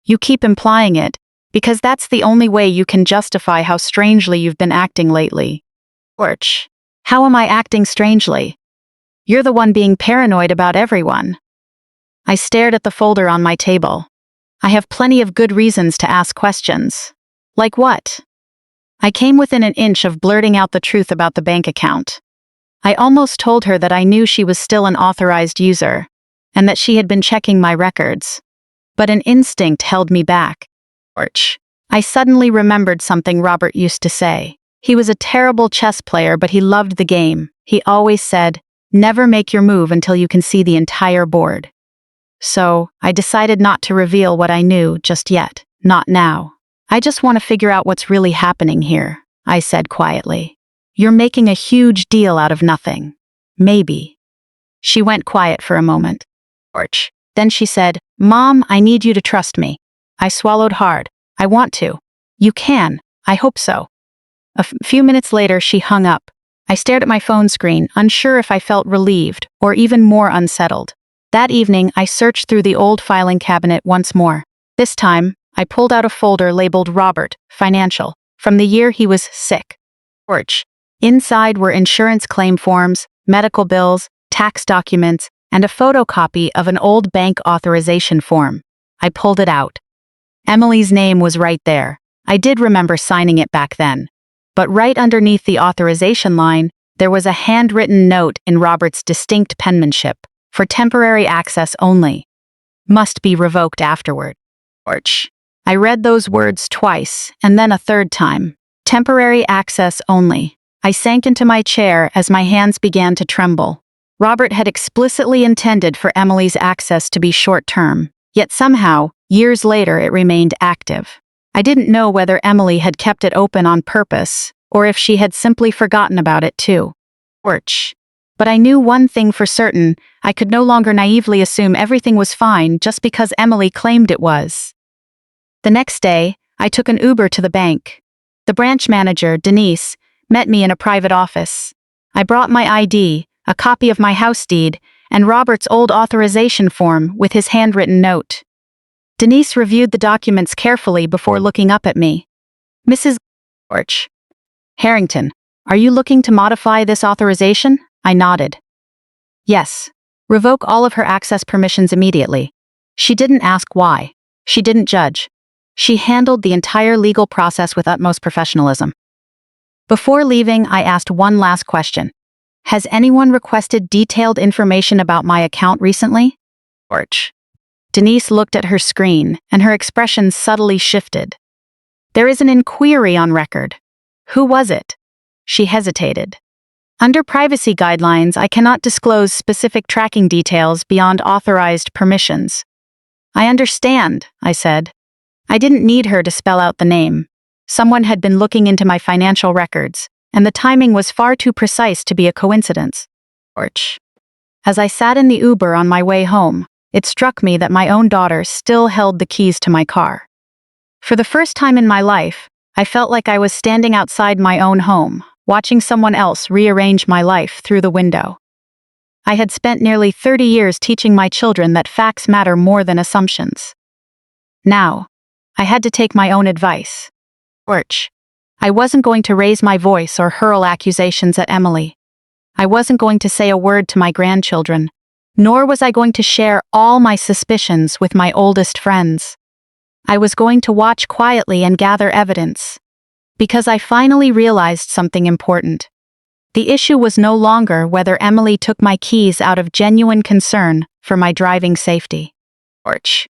You keep implying it, because that's the only way you can justify how strangely you've been acting lately. Orch. How am I acting strangely? You're the one being paranoid about everyone. I stared at the folder on my table. I have plenty of good reasons to ask questions. Like what? I came within an inch of blurting out the truth about the bank account. I almost told her that I knew she was still an authorized user, and that she had been checking my records. But an instinct held me back. Orch. I suddenly remembered something Robert used to say. He was a terrible chess player, but he loved the game. He always said, never make your move until you can see the entire board. So, I decided not to reveal what I knew just yet. Not now. I just want to figure out what's really happening here, I said quietly. You're making a huge deal out of nothing. Maybe. She went quiet for a moment. Orch. Then she said, Mom, I need you to trust me. I swallowed hard. I want to. You can. I hope so. A few minutes later, she hung up. I stared at my phone screen, unsure if I felt relieved or even more unsettled. That evening, I searched through the old filing cabinet once more. This time, I pulled out a folder labeled Robert, Financial, from the year he was sick. Porch. Inside were insurance claim forms, medical bills, tax documents, and a photocopy of an old bank authorization form. I pulled it out. Emily's name was right there. I did remember signing it back then. But right underneath the authorization line, there was a handwritten note in Robert's distinct penmanship, for temporary access only. Must be revoked afterward. Porch. I read those words twice, and then a third time. Temporary access only. I sank into my chair as my hands began to tremble. Robert had explicitly intended for Emily's access to be short-term, yet somehow, years later it remained active. I didn't know whether Emily had kept it open on purpose, or if she had simply forgotten about it too. Porch. But I knew one thing for certain: I could no longer naively assume everything was fine just because Emily claimed it was. The next day, I took an Uber to the bank. The branch manager, Denise, met me in a private office. I brought my ID, a copy of my house deed, and Robert's old authorization form with his handwritten note. Denise reviewed the documents carefully before looking up at me. Mrs. Porch. Harrington, are you looking to modify this authorization? I nodded. Yes. Revoke all of her access permissions immediately. She didn't ask why. She didn't judge. She handled the entire legal process with utmost professionalism. Before leaving, I asked one last question. Has anyone requested detailed information about my account recently? Porch. Denise looked at her screen, and her expression subtly shifted. There is an inquiry on record. Who was it? She hesitated. Under privacy guidelines, I cannot disclose specific tracking details beyond authorized permissions. I understand, I said. I didn't need her to spell out the name. Someone had been looking into my financial records, and the timing was far too precise to be a coincidence. Porch. As I sat in the Uber on my way home, it struck me that my own daughter still held the keys to my car. For the first time in my life, I felt like I was standing outside my own home, watching someone else rearrange my life through the window. I had spent nearly 30 years teaching my children that facts matter more than assumptions. Now, I had to take my own advice. Porch. I wasn't going to raise my voice or hurl accusations at Emily. I wasn't going to say a word to my grandchildren, nor was I going to share all my suspicions with my oldest friends. I was going to watch quietly and gather evidence, because I finally realized something important. The issue was no longer whether Emily took my keys out of genuine concern for my driving safety. Porch.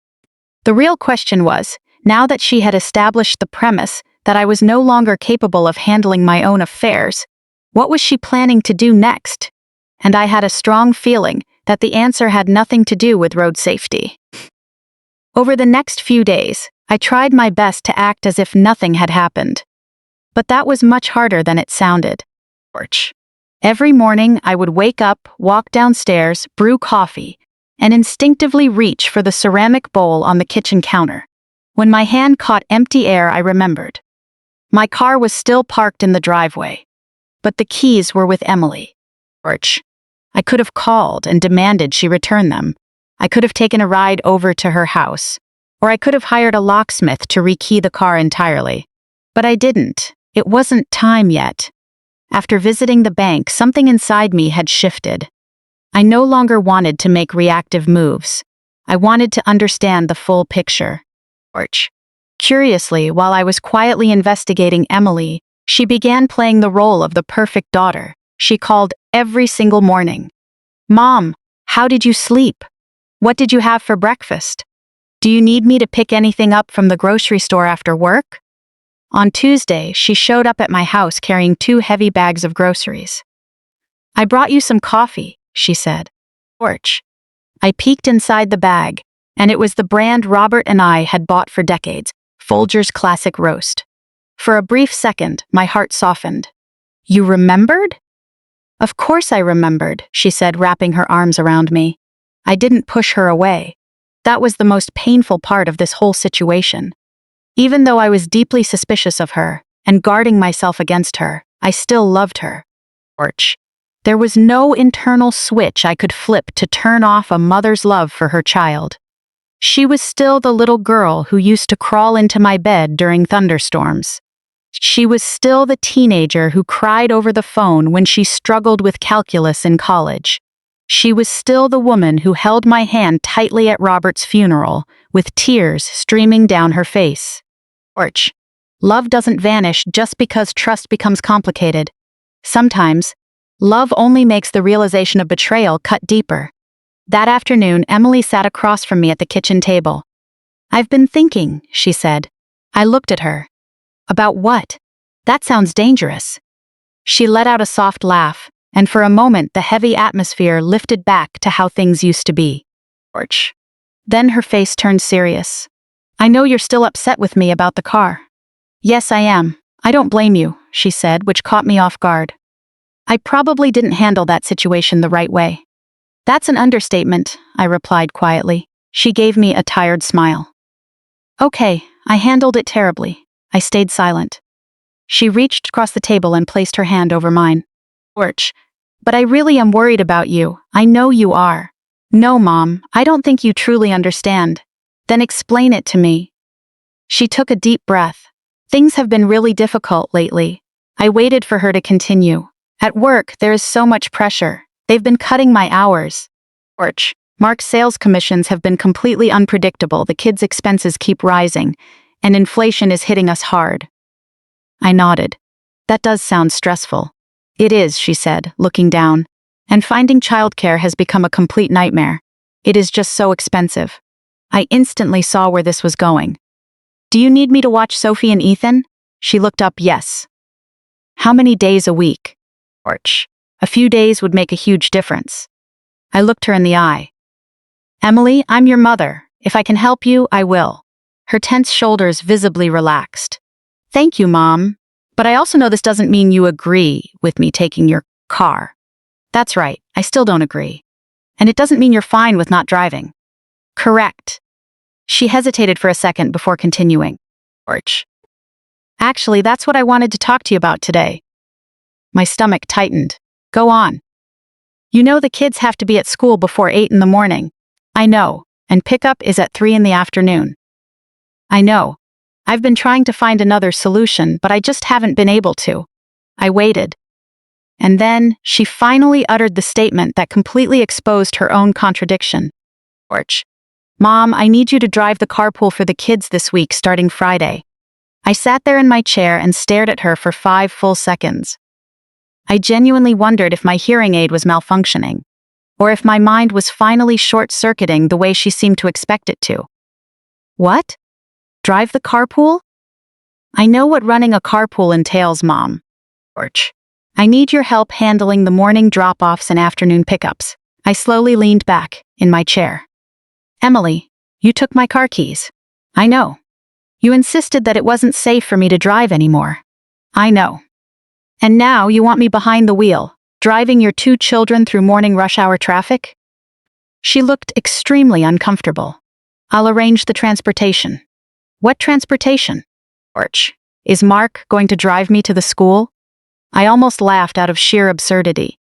The real question was, now that she had established the premise that I was no longer capable of handling my own affairs, what was she planning to do next? And I had a strong feeling that the answer had nothing to do with road safety. Over the next few days, I tried my best to act as if nothing had happened. But that was much harder than it sounded. Porch. Every morning, I would wake up, walk downstairs, brew coffee, and instinctively reach for the ceramic bowl on the kitchen counter. When my hand caught empty air, I remembered. My car was still parked in the driveway, but the keys were with Emily. Porch. I could have called and demanded she return them. I could have taken a ride over to her house, or I could have hired a locksmith to rekey the car entirely. But I didn't. It wasn't time yet. After visiting the bank, something inside me had shifted. I no longer wanted to make reactive moves. I wanted to understand the full picture. Porch. Curiously, while I was quietly investigating Emily, she began playing the role of the perfect daughter. She called every single morning. Mom, how did you sleep? What did you have for breakfast? Do you need me to pick anything up from the grocery store after work? On Tuesday, she showed up at my house carrying 2 heavy bags of groceries. I brought you some coffee, she said. Porch. I peeked inside the bag, and it was the brand Robert and I had bought for decades, Folger's Classic Roast. For a brief second, my heart softened. You remembered? Of course I remembered, she said, wrapping her arms around me. I didn't push her away. That was the most painful part of this whole situation. Even though I was deeply suspicious of her and guarding myself against her, I still loved her. Porch. There was no internal switch I could flip to turn off a mother's love for her child. She was still the little girl who used to crawl into my bed during thunderstorms. She was still the teenager who cried over the phone when she struggled with calculus in college. She was still the woman who held my hand tightly at Robert's funeral, with tears streaming down her face. Orch. Love doesn't vanish just because trust becomes complicated. Sometimes, love only makes the realization of betrayal cut deeper. That afternoon, Emily sat across from me at the kitchen table. "I've been thinking," she said. I looked at her. "About what? That sounds dangerous." She let out a soft laugh, and for a moment the heavy atmosphere lifted back to how things used to be. Orch. Then her face turned serious. "I know you're still upset with me about the car." "Yes, I am. I don't blame you," she said, which caught me off guard. "I probably didn't handle that situation the right way." "That's an understatement," I replied quietly. She gave me a tired smile. "Okay, I handled it terribly." I stayed silent. She reached across the table and placed her hand over mine. "Orch, but I really am worried about you. I know you are." "No, Mom, I don't think you truly understand." "Then explain it to me." She took a deep breath. "Things have been really difficult lately." I waited for her to continue. "At work, there is so much pressure. They've been cutting my hours." Orch. "Mark's sales commissions have been completely unpredictable. The kids' expenses keep rising, and inflation is hitting us hard." I nodded. "That does sound stressful." "It is," she said, looking down. "And finding childcare has become a complete nightmare. It is just so expensive." I instantly saw where this was going. "Do you need me to watch Sophie and Ethan?" She looked up. "Yes." "How many days a week?" Orch. "A few days would make a huge difference." I looked her in the eye. "Emily, I'm your mother. If I can help you, I will." Her tense shoulders visibly relaxed. "Thank you, Mom. But I also know this doesn't mean you agree with me taking your car." "That's right, I still don't agree. And it doesn't mean you're fine with not driving." "Correct." She hesitated for a second before continuing. "Orch. Actually, that's what I wanted to talk to you about today." My stomach tightened. "Go on." "You know the kids have to be at school before 8 in the morning." "I know, and pickup is at 3 in the afternoon." "I know. I've been trying to find another solution, but I just haven't been able to." I waited. And then, she finally uttered the statement that completely exposed her own contradiction. "Orch. Mom, I need you to drive the carpool for the kids this week starting Friday." I sat there in my chair and stared at her for 5 full seconds. I genuinely wondered if my hearing aid was malfunctioning, or if my mind was finally short-circuiting the way she seemed to expect it to. "What? Drive the carpool?" "I know what running a carpool entails, Mom." Orch. "I need your help handling the morning drop-offs and afternoon pickups." I slowly leaned back, in my chair. "Emily, you took my car keys." "I know. You insisted that it wasn't safe for me to drive anymore." "I know. And now you want me behind the wheel, driving your 2 children through morning rush hour traffic?" She looked extremely uncomfortable. "I'll arrange the transportation." "What transportation?" Orch. "Is Mark going to drive me to the school?" I almost laughed out of sheer absurdity.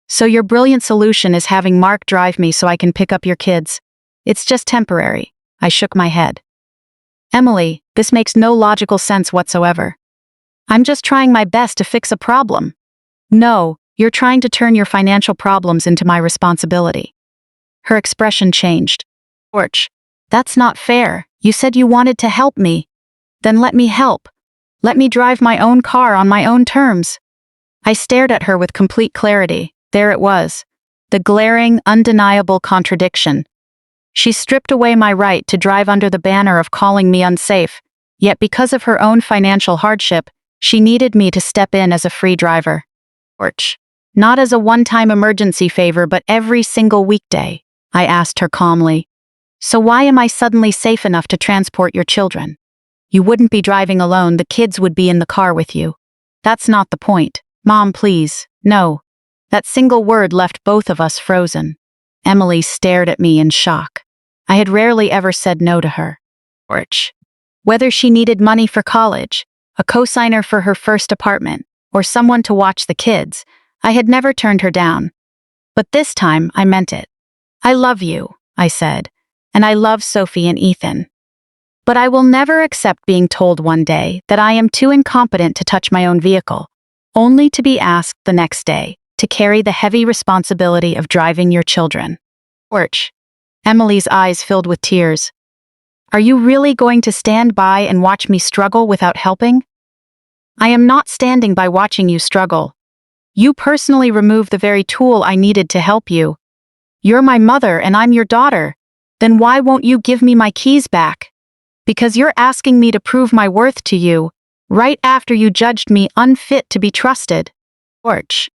"So your brilliant solution is having Mark drive me so I can pick up your kids. It's just temporary." I shook my head. "Emily, this makes no logical sense whatsoever." "I'm just trying my best to fix a problem." "No, you're trying to turn your financial problems into my responsibility." Her expression changed. "Orch, that's not fair. You said you wanted to help me. Then let me help. Let me drive my own car on my own terms." I stared at her with complete clarity. There it was. The glaring, undeniable contradiction. She stripped away my right to drive under the banner of calling me unsafe, yet because of her own financial hardship, she needed me to step in as a free driver. Orch. "Not as a one-time emergency favor, but every single weekday," I asked her calmly. "So why am I suddenly safe enough to transport your children?" "You wouldn't be driving alone, the kids would be in the car with you." "That's not the point." "Mom, please, no." That single word left both of us frozen. Emily stared at me in shock. I had rarely ever said no to her. Orch. Whether she needed money for college, a cosigner for her first apartment, or someone to watch the kids, I had never turned her down. But this time, I meant it. "I love you," I said. and I love Sophie and Ethan. But I will never accept being told one day that I am too incompetent to touch my own vehicle, only to be asked the next day to carry the heavy responsibility of driving your children. Porch. Emily's eyes filled with tears. Are you really going to stand by and watch me struggle without helping? I am not standing by watching you struggle. You personally removed the very tool I needed to help you. You're my mother and I'm your daughter. Then why won't you give me my keys back? Because you're asking me to prove my worth to you, right after you judged me unfit to be trusted. Porch.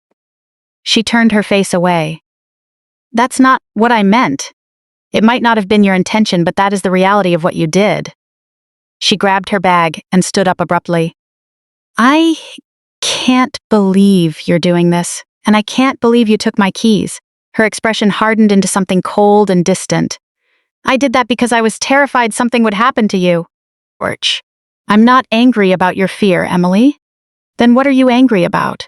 She turned her face away. That's not what I meant. It might not have been your intention, but that is the reality of what you did. She grabbed her bag and stood up abruptly. I can't believe you're doing this, and I can't believe you took my keys. Her expression hardened into something cold and distant. I did that because I was terrified something would happen to you. Porch. I'm not angry about your fear, Emily. Then what are you angry about?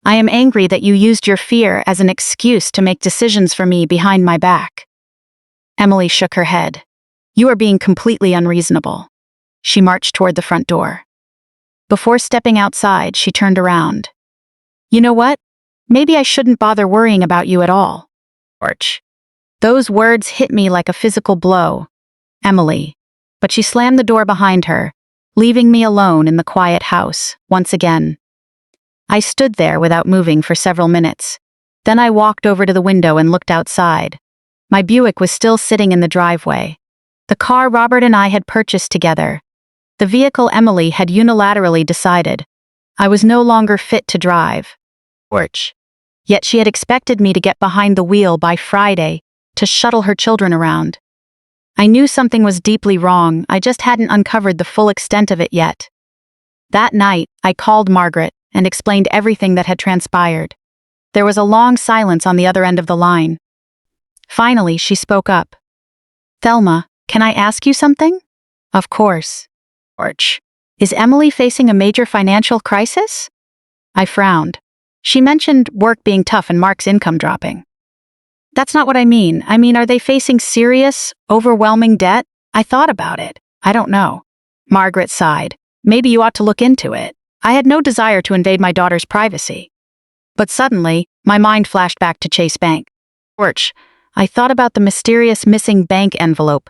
I am angry that you used your fear as an excuse to make decisions for me behind my back. Emily shook her head. You are being completely unreasonable. She marched toward the front door. Before stepping outside, she turned around. You know what? Maybe I shouldn't bother worrying about you at all. Porch. Those words hit me like a physical blow. Emily. But she slammed the door behind her, leaving me alone in the quiet house, once again. I stood there without moving for several minutes. Then I walked over to the window and looked outside. My Buick was still sitting in the driveway. The car Robert and I had purchased together. The vehicle Emily had unilaterally decided. I was no longer fit to drive. Porch. Yet she had expected me to get behind the wheel by Friday, to shuttle her children around. I knew something was deeply wrong, I just hadn't uncovered the full extent of it yet. That night, I called Margaret and explained everything that had transpired. There was a long silence on the other end of the line. Finally, she spoke up. Thelma, can I ask you something? Of course. Porch. Is Emily facing a major financial crisis? I frowned. She mentioned work being tough and Mark's income dropping. That's not what I mean. I mean, are they facing serious, overwhelming debt? I thought about it. I don't know. Margaret sighed. Maybe you ought to look into it. I had no desire to invade my daughter's privacy. But suddenly, my mind flashed back to Chase Bank. Porch. I thought about the mysterious missing bank envelope.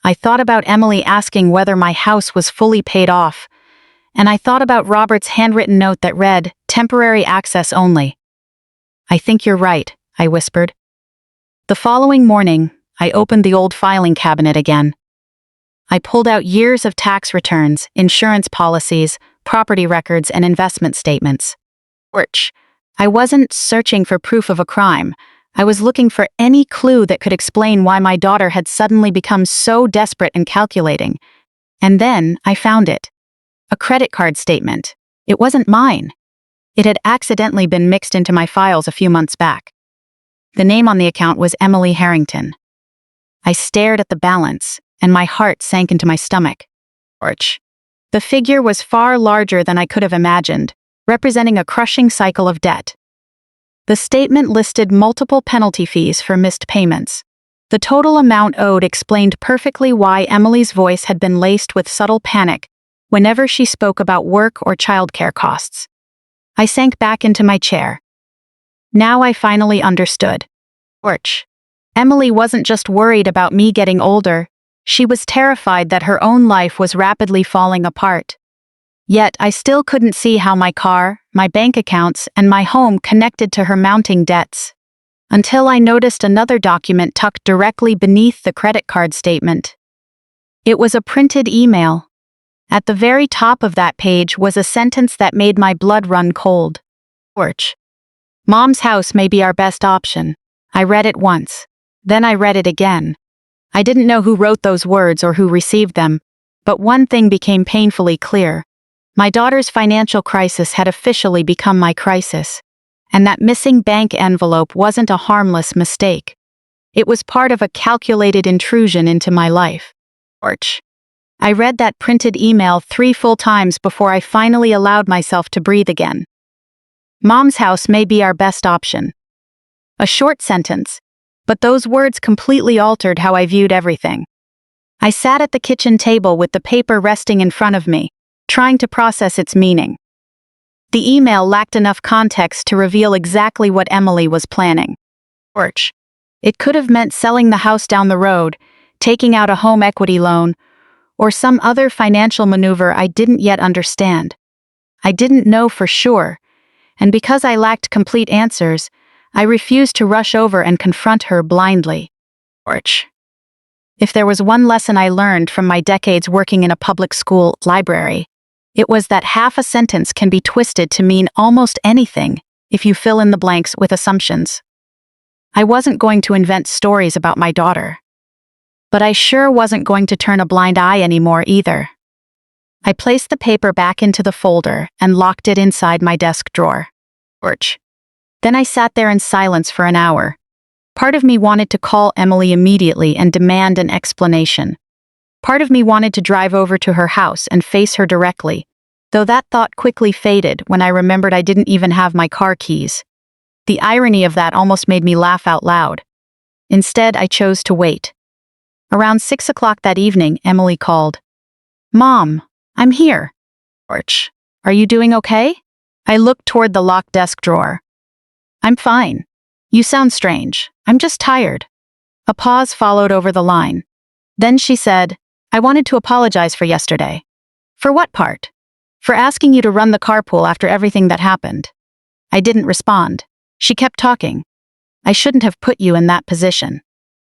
I thought about Emily asking whether my house was fully paid off. And I thought about Robert's handwritten note that read, temporary access only. I think you're right, I whispered. The following morning, I opened the old filing cabinet again. I pulled out years of tax returns, insurance policies, property records, and investment statements. Porch. I wasn't searching for proof of a crime. I was looking for any clue that could explain why my daughter had suddenly become so desperate and calculating. And then I found it. A credit card statement. It wasn't mine. It had accidentally been mixed into my files a few months back. The name on the account was Emily Harrington. I stared at the balance, and my heart sank into my stomach. Porch. The figure was far larger than I could have imagined, representing a crushing cycle of debt. The statement listed multiple penalty fees for missed payments. The total amount owed explained perfectly why Emily's voice had been laced with subtle panic whenever she spoke about work or childcare costs. I sank back into my chair. Now I finally understood. Porch. Emily wasn't just worried about me getting older, she was terrified that her own life was rapidly falling apart. Yet I still couldn't see how my car, my bank accounts, and my home connected to her mounting debts. Until I noticed another document tucked directly beneath the credit card statement. It was a printed email. At the very top of that page was a sentence that made my blood run cold. Porch. Mom's house may be our best option. I read it once. Then I read it again. I didn't know who wrote those words or who received them, but one thing became painfully clear. My daughter's financial crisis had officially become my crisis, and that missing bank envelope wasn't a harmless mistake. It was part of a calculated intrusion into my life. Porch. I read that printed email 3 full times before I finally allowed myself to breathe again. Mom's house may be our best option. A short sentence, But those words completely altered how I viewed everything. I sat at the kitchen table with the paper resting in front of me, trying to process its meaning. The email lacked enough context to reveal exactly what Emily was planning. Porch. It could have meant selling the house down the road, taking out a home equity loan, or some other financial maneuver I didn't yet understand. I didn't know for sure, and because I lacked complete answers, I refused to rush over and confront her blindly. Porch. If there was one lesson I learned from my decades working in a public school library, it was that half a sentence can be twisted to mean almost anything if you fill in the blanks with assumptions. I wasn't going to invent stories about my daughter. But I sure wasn't going to turn a blind eye anymore either. I placed the paper back into the folder and locked it inside my desk drawer. Porch. Then I sat there in silence for an hour. Part of me wanted to call Emily immediately and demand an explanation. Part of me wanted to drive over to her house and face her directly, though that thought quickly faded when I remembered I didn't even have my car keys. The irony of that almost made me laugh out loud. Instead, I chose to wait. Around 6 o'clock that evening, Emily called. "Mom, I'm here." Porch. "Are you doing okay?" I looked toward the locked desk drawer. "I'm fine. You sound strange. I'm just tired." A pause followed over the line. Then she said, "I wanted to apologize for yesterday." "For what part?" "For asking you to run the carpool after everything that happened." I didn't respond. She kept talking. "I shouldn't have put you in that position.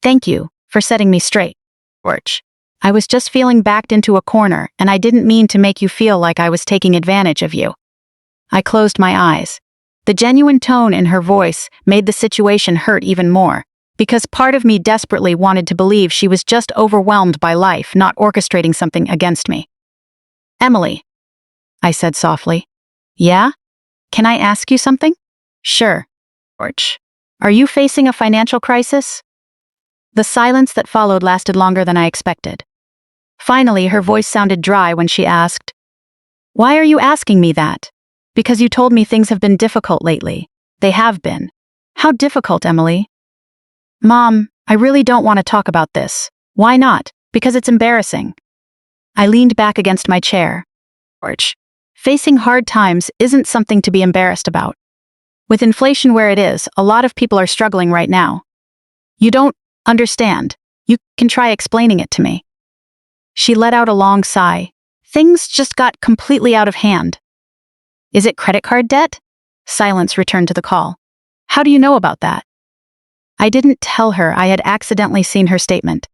Thank you for setting me straight." Porch. "I was just feeling backed into a corner, and I didn't mean to make you feel like I was taking advantage of you." I closed my eyes. The genuine tone in her voice made the situation hurt even more, because part of me desperately wanted to believe she was just overwhelmed by life, not orchestrating something against me. "Emily," I said softly. "Yeah? Can I ask you something?" "Sure." Porch. "Are you facing a financial crisis?" The silence that followed lasted longer than I expected. Finally, her voice sounded dry when she asked, "Why are you asking me that?" "Because you told me things have been difficult lately." "They have been." "How difficult, Emily?" "Mom, I really don't want to talk about this." "Why not?" "Because it's embarrassing." I leaned back against my chair. Porch. Facing hard times isn't something to be embarrassed about. With inflation where it is, a lot of people are struggling right now. You don't understand. You can try explaining it to me. She let out a long sigh. Things just got completely out of hand. "Is it credit card debt?" Silence returned to the call. "How do you know about that?" I didn't tell her I had accidentally seen her statement.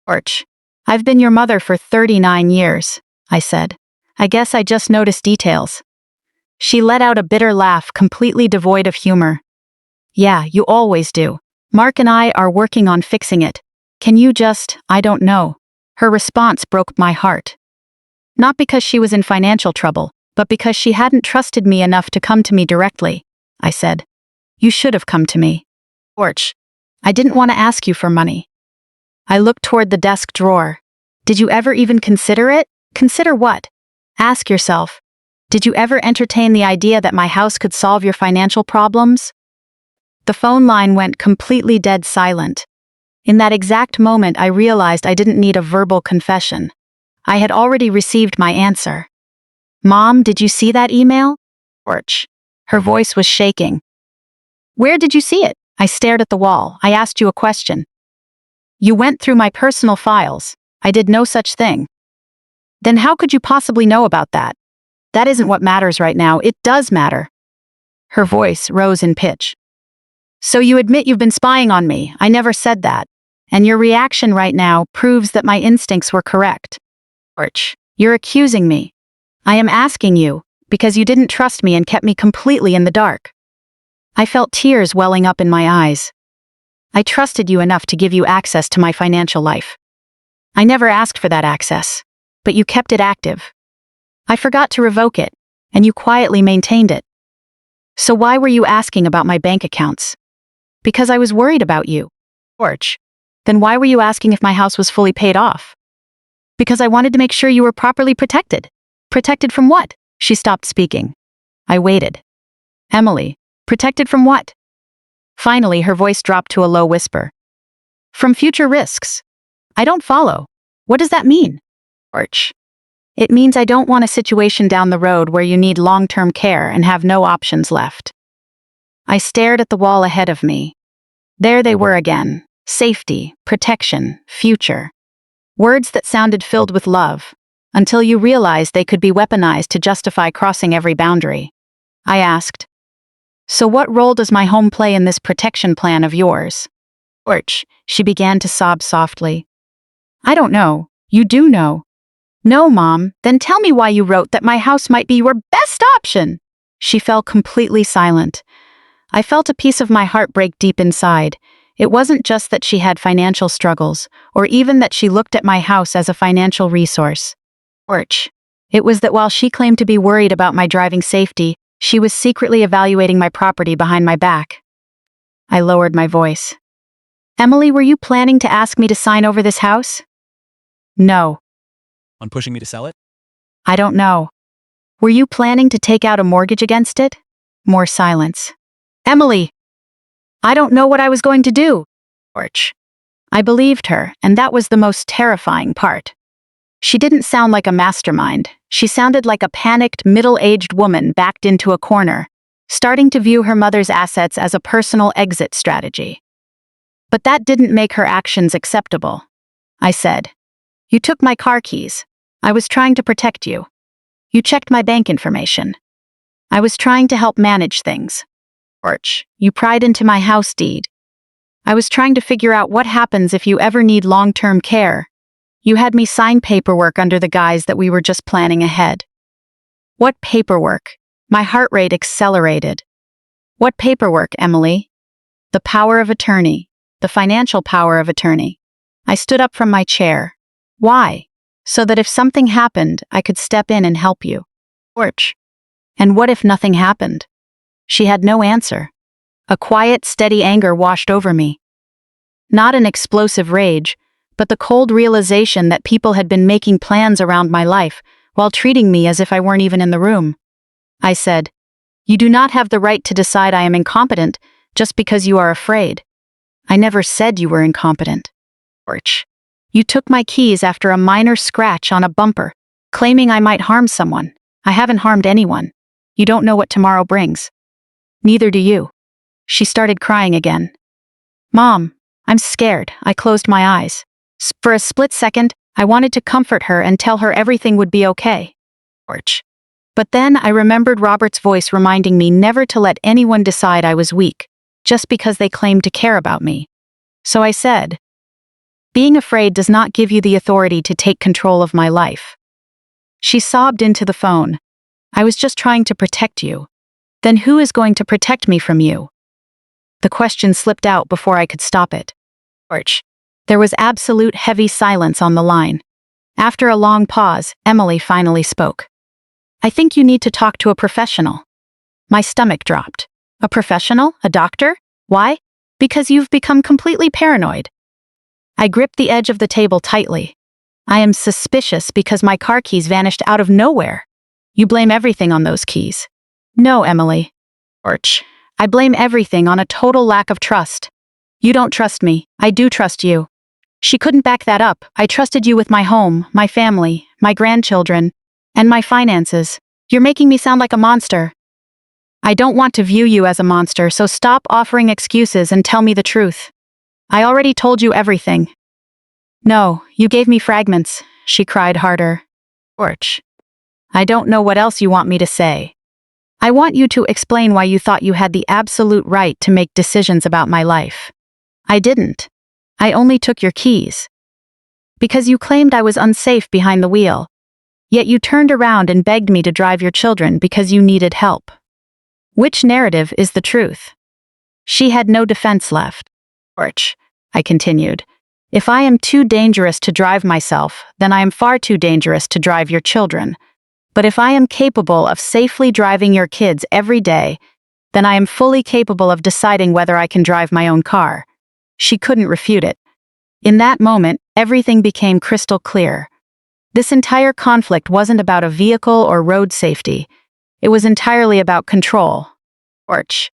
Porch. "I've been your mother for 39 years, I said. "I guess I just noticed details." She let out a bitter laugh, completely devoid of humor. "Yeah, you always do. Mark and I are working on fixing it. Can you just, I don't know." Her response broke my heart. Not because she was in financial trouble, but because she hadn't trusted me enough to come to me directly. I said, "You should have come to me." Porch. "I didn't want to ask you for money." I looked toward the desk drawer. "Did you ever even consider it?" "Consider what?" "Ask yourself, did you ever entertain the idea that my house could solve your financial problems?" The phone line went completely dead silent. In that exact moment, I realized I didn't need a verbal confession. I had already received my answer. "Mom, did you see that email?" Porch. Her voice was shaking. "Where did you see it?" I stared at the wall. "I asked you a question." "You went through my personal files. I did no such thing." "Then how could you possibly know about that?" "That isn't what matters right now. It does matter." Her voice rose in pitch. "So you admit you've been spying on me. I never said that. And your reaction right now proves that my instincts were correct." Porch. "You're accusing me." "I am asking you, because you didn't trust me and kept me completely in the dark." I felt tears welling up in my eyes. "I trusted you enough to give you access to my financial life. I never asked for that access, but you kept it active. I forgot to revoke it, and you quietly maintained it. So why were you asking about my bank accounts?" "Because I was worried about you." Porch. "Then why were you asking if my house was fully paid off?" "Because I wanted to make sure you were properly protected." "Protected from what?" She stopped speaking. I waited. "Emily, protected from what?" Finally, her voice dropped to a low whisper. From future risks. I don't follow. What does that mean? Arch. It means I don't want a situation down the road where you need long-term care and have no options left. I stared at the wall ahead of me. There they were again. Safety, protection, future. Words that sounded filled with love, until you realized they could be weaponized to justify crossing every boundary. I asked, "So what role does my home play in this protection plan of yours?" Orch, she began to sob softly. "I don't know. You do know." "No, Mom, then tell me why you wrote that my house might be your best option." She fell completely silent. I felt a piece of my heart break deep inside. It wasn't just that she had financial struggles, or even that she looked at my house as a financial resource. Orch. It was that while she claimed to be worried about my driving safety, she was secretly evaluating my property behind my back. I lowered my voice. "Emily, were you planning to ask me to sign over this house?" "No." On pushing me to sell it? "I don't know." "Were you planning to take out a mortgage against it?" More silence. "Emily!" "I don't know what I was going to do." Orch. I believed her, and that was the most terrifying part. She didn't sound like a mastermind. She sounded like a panicked, middle-aged woman backed into a corner, starting to view her mother's assets as a personal exit strategy. But that didn't make her actions acceptable. I said, "You took my car keys. I was trying to protect you. You checked my bank information. I was trying to help manage things. Orch, you pried into my house deed. I was trying to figure out what happens if you ever need long-term care. You had me sign paperwork under the guise that we were just planning ahead." "What paperwork?" My heart rate accelerated. "What paperwork, Emily?" "The power of attorney. The financial power of attorney." I stood up from my chair. "Why?" "So that if something happened, I could step in and help you." Orch. "And what if nothing happened?" She had no answer. A quiet, steady anger washed over me. Not an explosive rage, but the cold realization that people had been making plans around my life while treating me as if I weren't even in the room. I said, "You do not have the right to decide I am incompetent just because you are afraid." "I never said you were incompetent." Orch. "You took my keys after a minor scratch on a bumper, claiming I might harm someone. I haven't harmed anyone. You don't know what tomorrow brings. Neither do you." She started crying again. "Mom, I'm scared." I closed my eyes. For a split second, I wanted to comfort her and tell her everything would be okay. Orch. But then I remembered Robert's voice reminding me never to let anyone decide I was weak, just because they claimed to care about me. So I said, "Being afraid does not give you the authority to take control of my life." She sobbed into the phone. "I was just trying to protect you." "Then who is going to protect me from you?" The question slipped out before I could stop it. Orch. There was absolute heavy silence on the line. After a long pause, Emily finally spoke. "I think you need to talk to a professional." My stomach dropped. "A professional? A doctor? Why?" "Because you've become completely paranoid." I gripped the edge of the table tightly. "I am suspicious because my car keys vanished out of nowhere." "You blame everything on those keys." "No, Emily." Orch. "I blame everything on a total lack of trust." "You don't trust me. I do trust you." She couldn't back that up. "I trusted you with my home, my family, my grandchildren, and my finances. You're making me sound like a monster." "I don't want to view you as a monster, so stop offering excuses and tell me the truth." "I already told you everything." "No, you gave me fragments." She cried harder. "Orch, I don't know what else you want me to say. I want you to explain why you thought you had the absolute right to make decisions about my life." "I didn't. I only took your keys." "Because you claimed I was unsafe behind the wheel. Yet you turned around and begged me to drive your children because you needed help. Which narrative is the truth?" She had no defense left. "Orch," I continued, "if I am too dangerous to drive myself, then I am far too dangerous to drive your children. But if I am capable of safely driving your kids every day, then I am fully capable of deciding whether I can drive my own car." She couldn't refute it. In that moment, everything became crystal clear. This entire conflict wasn't about a vehicle or road safety. It was entirely about control. Orch.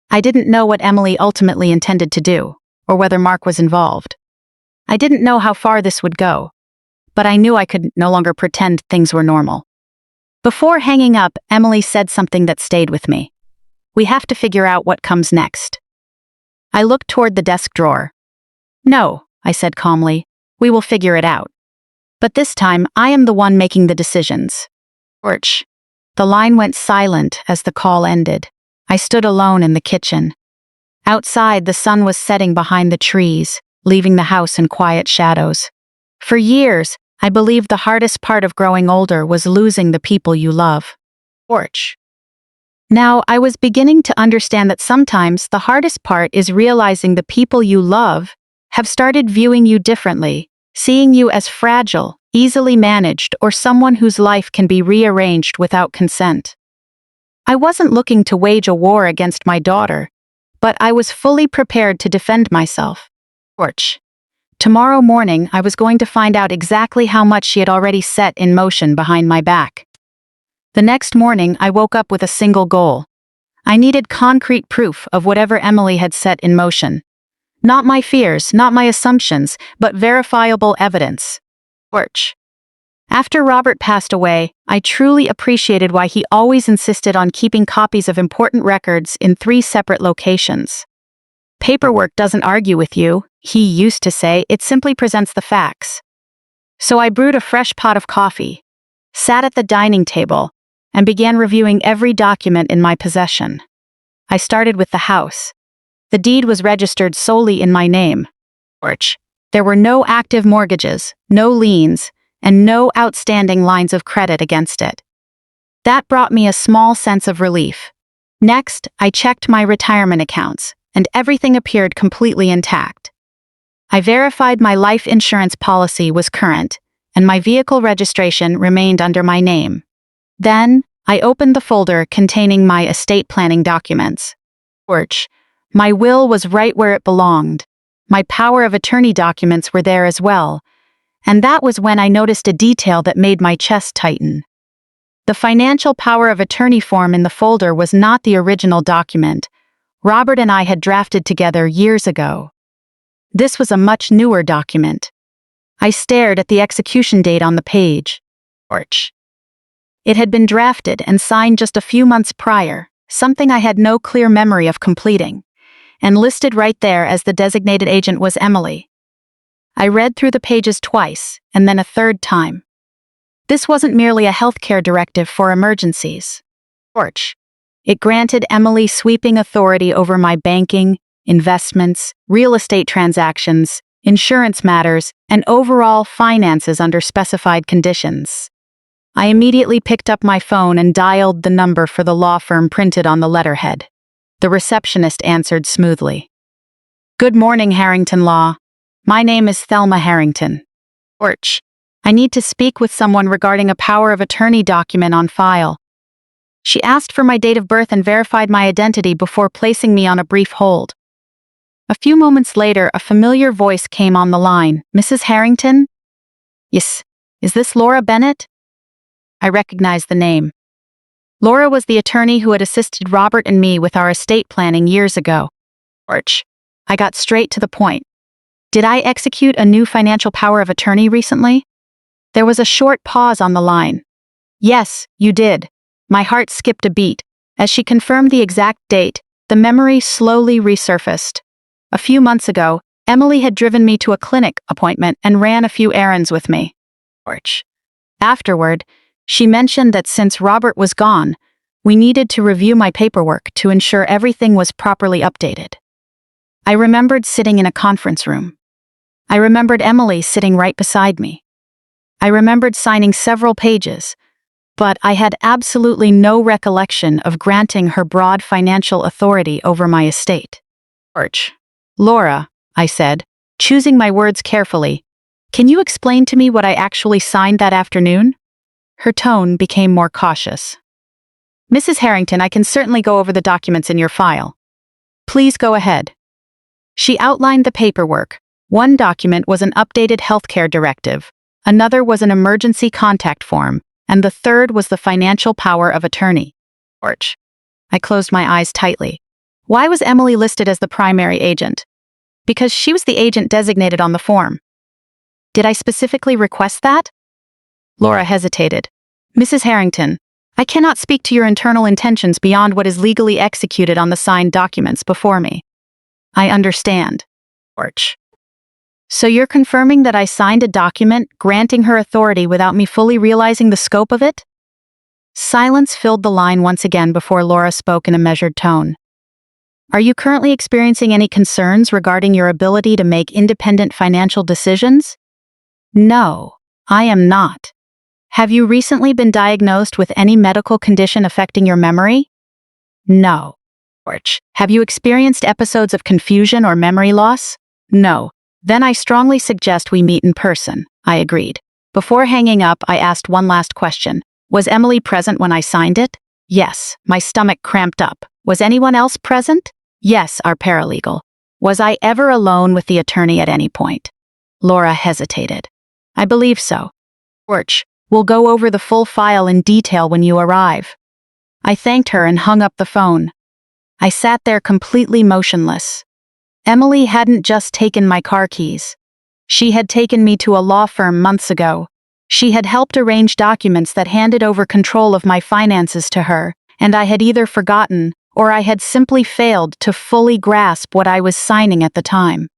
I didn't know what Emily ultimately intended to do. or whether Mark was involved. I didn't know how far this would go, but I knew I could no longer pretend things were normal. Before hanging up, Emily said something that stayed with me. "We have to figure out what comes next." I looked toward the desk drawer. "No," I said calmly, "we will figure it out. But this time, I am the one making the decisions." Torch. The line went silent as the call ended. I stood alone in the kitchen. Outside, the sun was setting behind the trees, leaving the house in quiet shadows. For years, I believed the hardest part of growing older was losing the people you love. Torch. Now, I was beginning to understand that sometimes the hardest part is realizing the people you love have started viewing you differently, seeing you as fragile, easily managed, or someone whose life can be rearranged without consent. I wasn't looking to wage a war against my daughter, but I was fully prepared to defend myself. Torch. Tomorrow morning, I was going to find out exactly how much she had already set in motion behind my back. The next morning, I woke up with a single goal. I needed concrete proof of whatever Emily had set in motion. Not my fears, not my assumptions, but verifiable evidence. Torch. After Robert passed away, I truly appreciated why he always insisted on keeping copies of important records in 3 separate locations. "Paperwork doesn't argue with you," he used to say, "it simply presents the facts." So I brewed a fresh pot of coffee, sat at the dining table, and began reviewing every document in my possession. I started with the house. The deed was registered solely in my name. Torch. There were no active mortgages, no liens, and no outstanding lines of credit against it. That brought me a small sense of relief. Next, I checked my retirement accounts, and everything appeared completely intact. I verified my life insurance policy was current, and my vehicle registration remained under my name. Then, I opened the folder containing my estate planning documents. Torch. My will was right where it belonged. My power of attorney documents were there as well, and that was when I noticed a detail that made my chest tighten. The financial power of attorney form in the folder was not the original document Robert and I had drafted together years ago. This was a much newer document. I stared at the execution date on the page. Torch. It had been drafted and signed just a few months prior, something I had no clear memory of completing, and listed right there as the designated agent was Emily. I read through the pages twice, and then a third time. This wasn't merely a healthcare directive for emergencies. Torch. It granted Emily sweeping authority over my banking, investments, real estate transactions, insurance matters, and overall finances under specified conditions. I immediately picked up my phone and dialed the number for the law firm printed on the letterhead. The receptionist answered smoothly. "Good morning, Harrington Law. My name is Thelma Harrington." Torch. "I need to speak with someone regarding a power of attorney document on file." She asked for my date of birth and verified my identity before placing me on a brief hold. A few moments later, a familiar voice came on the line. "Mrs. Harrington?" "Yes. Is this Laura Bennett?" I recognized the name. Laura was the attorney who had assisted Robert and me with our estate planning years ago. Torch. I got straight to the point. "Did I execute a new financial power of attorney recently?" There was a short pause on the line. "Yes, you did." My heart skipped a beat. As she confirmed the exact date, the memory slowly resurfaced. A few months ago, Emily had driven me to a clinic appointment and ran a few errands with me. Torch. Afterward, she mentioned that since Robert was gone, we needed to review my paperwork to ensure everything was properly updated. I remembered sitting in a conference room. I remembered Emily sitting right beside me. I remembered signing several pages, but I had absolutely no recollection of granting her broad financial authority over my estate. Torch. "Laura," I said, choosing my words carefully, "can you explain to me what I actually signed that afternoon?" Her tone became more cautious. "Mrs. Harrington, I can certainly go over the documents in your file. Please go ahead." She outlined the paperwork. One document was an updated healthcare directive, another was an emergency contact form, and the third was the financial power of attorney. Torch. I closed my eyes tightly. Why was Emily listed as the primary agent? Because she was the agent designated on the form. Did I specifically request that? Laura hesitated. Mrs. Harrington, I cannot speak to your internal intentions beyond what is legally executed on the signed documents before me. I understand. George. So you're confirming that I signed a document granting her authority without me fully realizing the scope of it? Silence filled the line once again before Laura spoke in a measured tone. Are you currently experiencing any concerns regarding your ability to make independent financial decisions? No, I am not. Have you recently been diagnosed with any medical condition affecting your memory? No. George, have you experienced episodes of confusion or memory loss? No. Then I strongly suggest we meet in person. I agreed. Before hanging up, I asked one last question. Was Emily present when I signed it? Yes. My stomach cramped up. Was anyone else present? Yes, our paralegal. Was I ever alone with the attorney at any point? Laura hesitated. I believe so. George, we'll go over the full file in detail when you arrive. I thanked her and hung up the phone. I sat there completely motionless. Emily hadn't just taken my car keys. She had taken me to a law firm months ago. She had helped arrange documents that handed over control of my finances to her, and I had either forgotten or I had simply failed to fully grasp what I was signing at the time.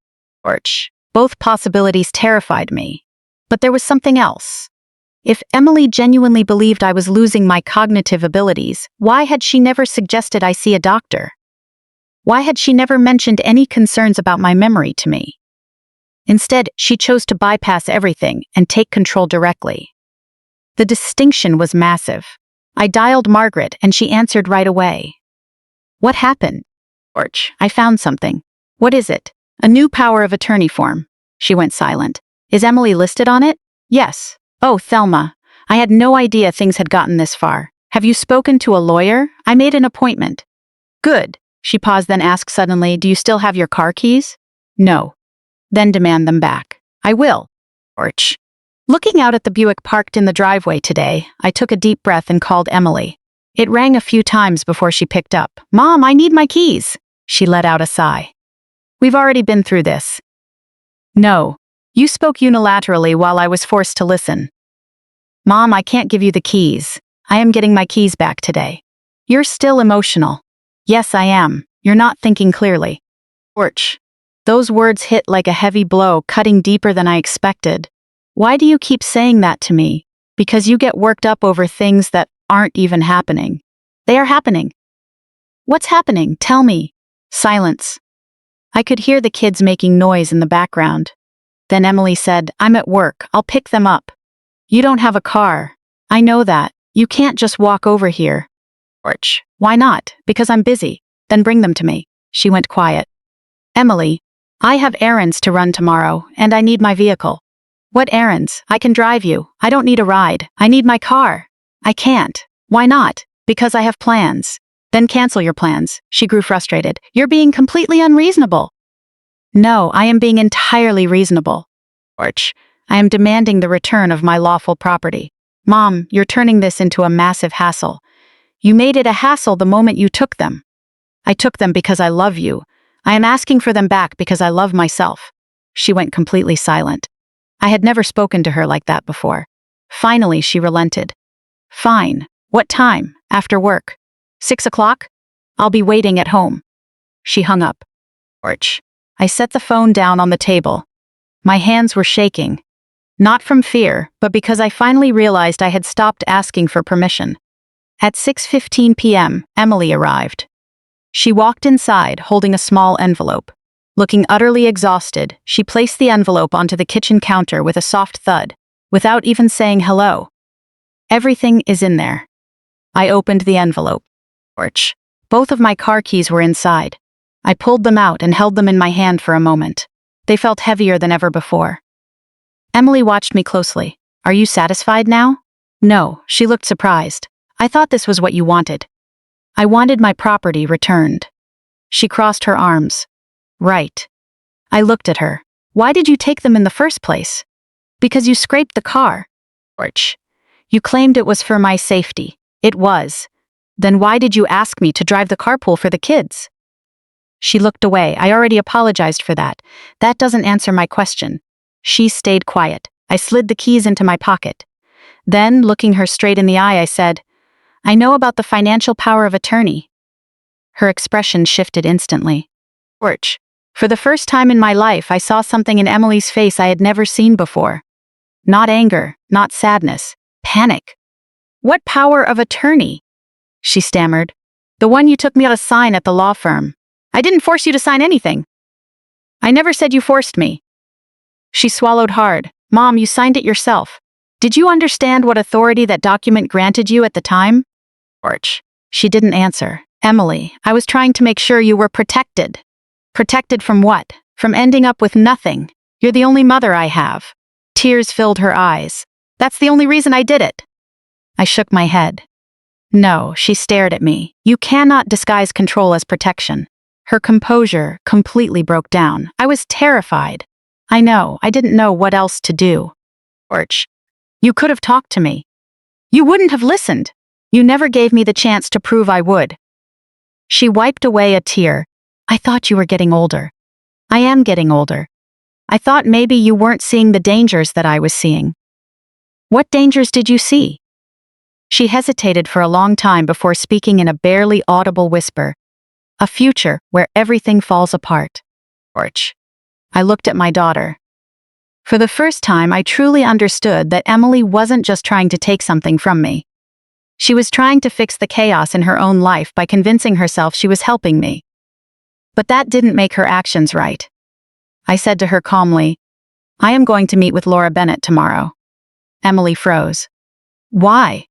George, both possibilities terrified me. But there was something else. If Emily genuinely believed I was losing my cognitive abilities, why had she never suggested I see a doctor? Why had she never mentioned any concerns about my memory to me? Instead, she chose to bypass everything and take control directly. The distinction was massive. I dialed Margaret and she answered right away. What happened? George, I found something. What is it? A new power of attorney form. She went silent. Is Emily listed on it? Yes. Oh, Thelma. I had no idea things had gotten this far. Have you spoken to a lawyer? I made an appointment. Good. She paused, then asked suddenly, do you still have your car keys? No. Then demand them back. I will. George. Looking out at the Buick parked in the driveway today, I took a deep breath and called Emily. It rang a few times before she picked up. Mom, I need my keys. She let out a sigh. We've already been through this. No. You spoke unilaterally while I was forced to listen. Mom, I can't give you the keys. I am getting my keys back today. You're still emotional. Yes, I am. You're not thinking clearly. George. Those words hit like a heavy blow, cutting deeper than I expected. Why do you keep saying that to me? Because you get worked up over things that aren't even happening. They are happening. What's happening? Tell me. Silence. I could hear the kids making noise in the background. Then Emily said, I'm at work. I'll pick them up. You don't have a car. I know that. You can't just walk over here. George. Why not? Because I'm busy. Then bring them to me. She went quiet. Emily, I have errands to run tomorrow, and I need my vehicle. What errands? I can drive you. I don't need a ride. I need my car. I can't. Why not? Because I have plans. Then cancel your plans. She grew frustrated. You're being completely unreasonable. No, I am being entirely reasonable. George, I am demanding the return of my lawful property. Mom, you're turning this into a massive hassle. You made it a hassle the moment you took them. I took them because I love you. I am asking for them back because I love myself. She went completely silent. I had never spoken to her like that before. Finally, she relented. Fine. What time? After work? 6 o'clock? I'll be waiting at home. She hung up. George. I set the phone down on the table. My hands were shaking. Not from fear, but because I finally realized I had stopped asking for permission. At 6:15 p.m., Emily arrived. She walked inside, holding a small envelope. Looking utterly exhausted, she placed the envelope onto the kitchen counter with a soft thud, without even saying hello. Everything is in there. I opened the envelope. George. Both of my car keys were inside. I pulled them out and held them in my hand for a moment. They felt heavier than ever before. Emily watched me closely. Are you satisfied now? No, she looked surprised. I thought this was what you wanted. I wanted my property returned. She crossed her arms. Right. I looked at her. Why did you take them in the first place? Because you scraped the car. George. You claimed it was for my safety. It was. Then why did you ask me to drive the carpool for the kids? She looked away. I already apologized for that. That doesn't answer my question. She stayed quiet. I slid the keys into my pocket. Then, looking her straight in the eye, I said, I know about the financial power of attorney. Her expression shifted instantly. Torch. For the first time in my life, I saw something in Emily's face I had never seen before. Not anger, not sadness, panic. What power of attorney? She stammered. The one you took me to sign at the law firm. I didn't force you to sign anything. I never said you forced me. She swallowed hard. Mom, you signed it yourself. Did you understand what authority that document granted you at the time? Torch. She didn't answer. Emily, I was trying to make sure you were protected. Protected from what? From ending up with nothing. You're the only mother I have. Tears filled her eyes. That's the only reason I did it. I shook my head. No, she stared at me. You cannot disguise control as protection. Her composure completely broke down. I was terrified. I didn't know what else to do. Torch. You could have talked to me. You wouldn't have listened. You never gave me the chance to prove I would. She wiped away a tear. I thought you were getting older. I am getting older. I thought maybe you weren't seeing the dangers that I was seeing. What dangers did you see? She hesitated for a long time before speaking in a barely audible whisper. A future where everything falls apart. Torch. I looked at my daughter. For the first time, I truly understood that Emily wasn't just trying to take something from me. She was trying to fix the chaos in her own life by convincing herself she was helping me. But that didn't make her actions right. I said to her calmly, I am going to meet with Laura Bennett tomorrow. Emily froze. Why?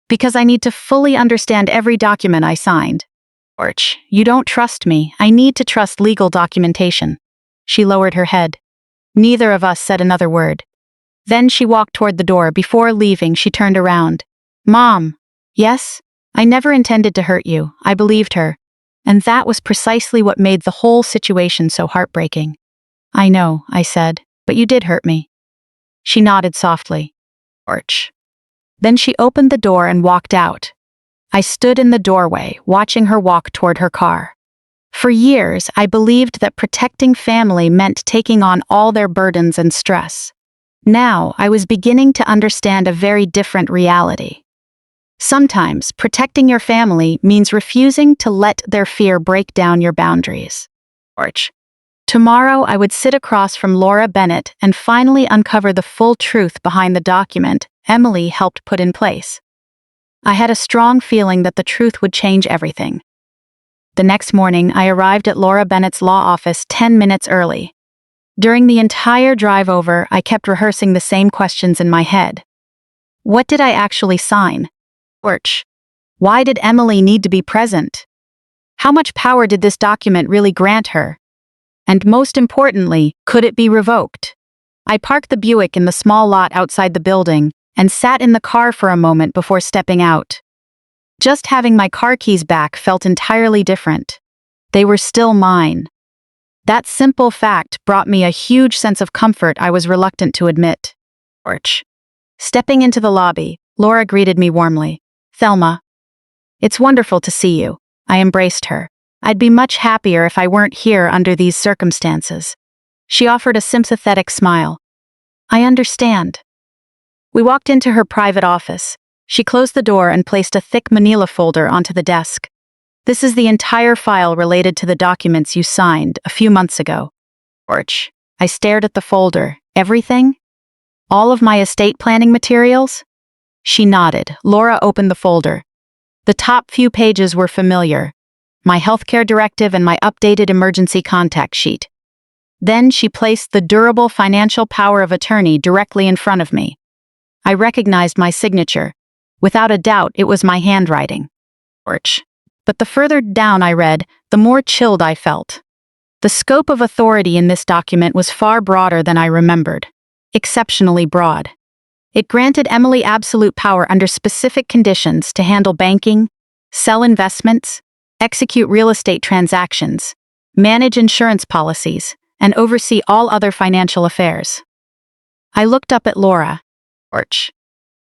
Because I need to fully understand every document I signed. Torch, you don't trust me. I need to trust legal documentation. She lowered her head. Neither of us said another word. Then she walked toward the door. Before leaving, she turned around. Mom. Yes? I never intended to hurt you. I believed her. And that was precisely what made the whole situation so heartbreaking. I know, I said, but you did hurt me. She nodded softly. Torch. Then she opened the door and walked out. I stood in the doorway, watching her walk toward her car. For years, I believed that protecting family meant taking on all their burdens and stress. Now, I was beginning to understand a very different reality. Sometimes, protecting your family means refusing to let their fear break down your boundaries. Torch. Tomorrow, I would sit across from Laura Bennett and finally uncover the full truth behind the document Emily helped put in place. I had a strong feeling that the truth would change everything. The next morning, I arrived at Laura Bennett's law office 10 minutes early. During the entire drive over, I kept rehearsing the same questions in my head. What did I actually sign? Torch. Why did Emily need to be present? How much power did this document really grant her? And most importantly, could it be revoked? I parked the Buick in the small lot outside the building and sat in the car for a moment before stepping out. Just having my car keys back felt entirely different. They were still mine. That simple fact brought me a huge sense of comfort I was reluctant to admit. Torch. Stepping into the lobby, Laura greeted me warmly. Thelma. It's wonderful to see you. I embraced her. I'd be much happier if I weren't here under these circumstances. She offered a sympathetic smile. I understand. We walked into her private office. She closed the door and placed a thick manila folder onto the desk. This is the entire file related to the documents you signed a few months ago. Torch. I stared at the folder. Everything? All of my estate planning materials? She nodded. Laura opened the folder. The top few pages were familiar. My healthcare directive and my updated emergency contact sheet. Then she placed the durable financial power of attorney directly in front of me. I recognized my signature. Without a doubt, it was my handwriting. Torch. But the further down I read, the more chilled I felt. The scope of authority in this document was far broader than I remembered. Exceptionally broad. It granted Emily absolute power under specific conditions to handle banking, sell investments, execute real estate transactions, manage insurance policies, and oversee all other financial affairs. I looked up at Laura. Torch.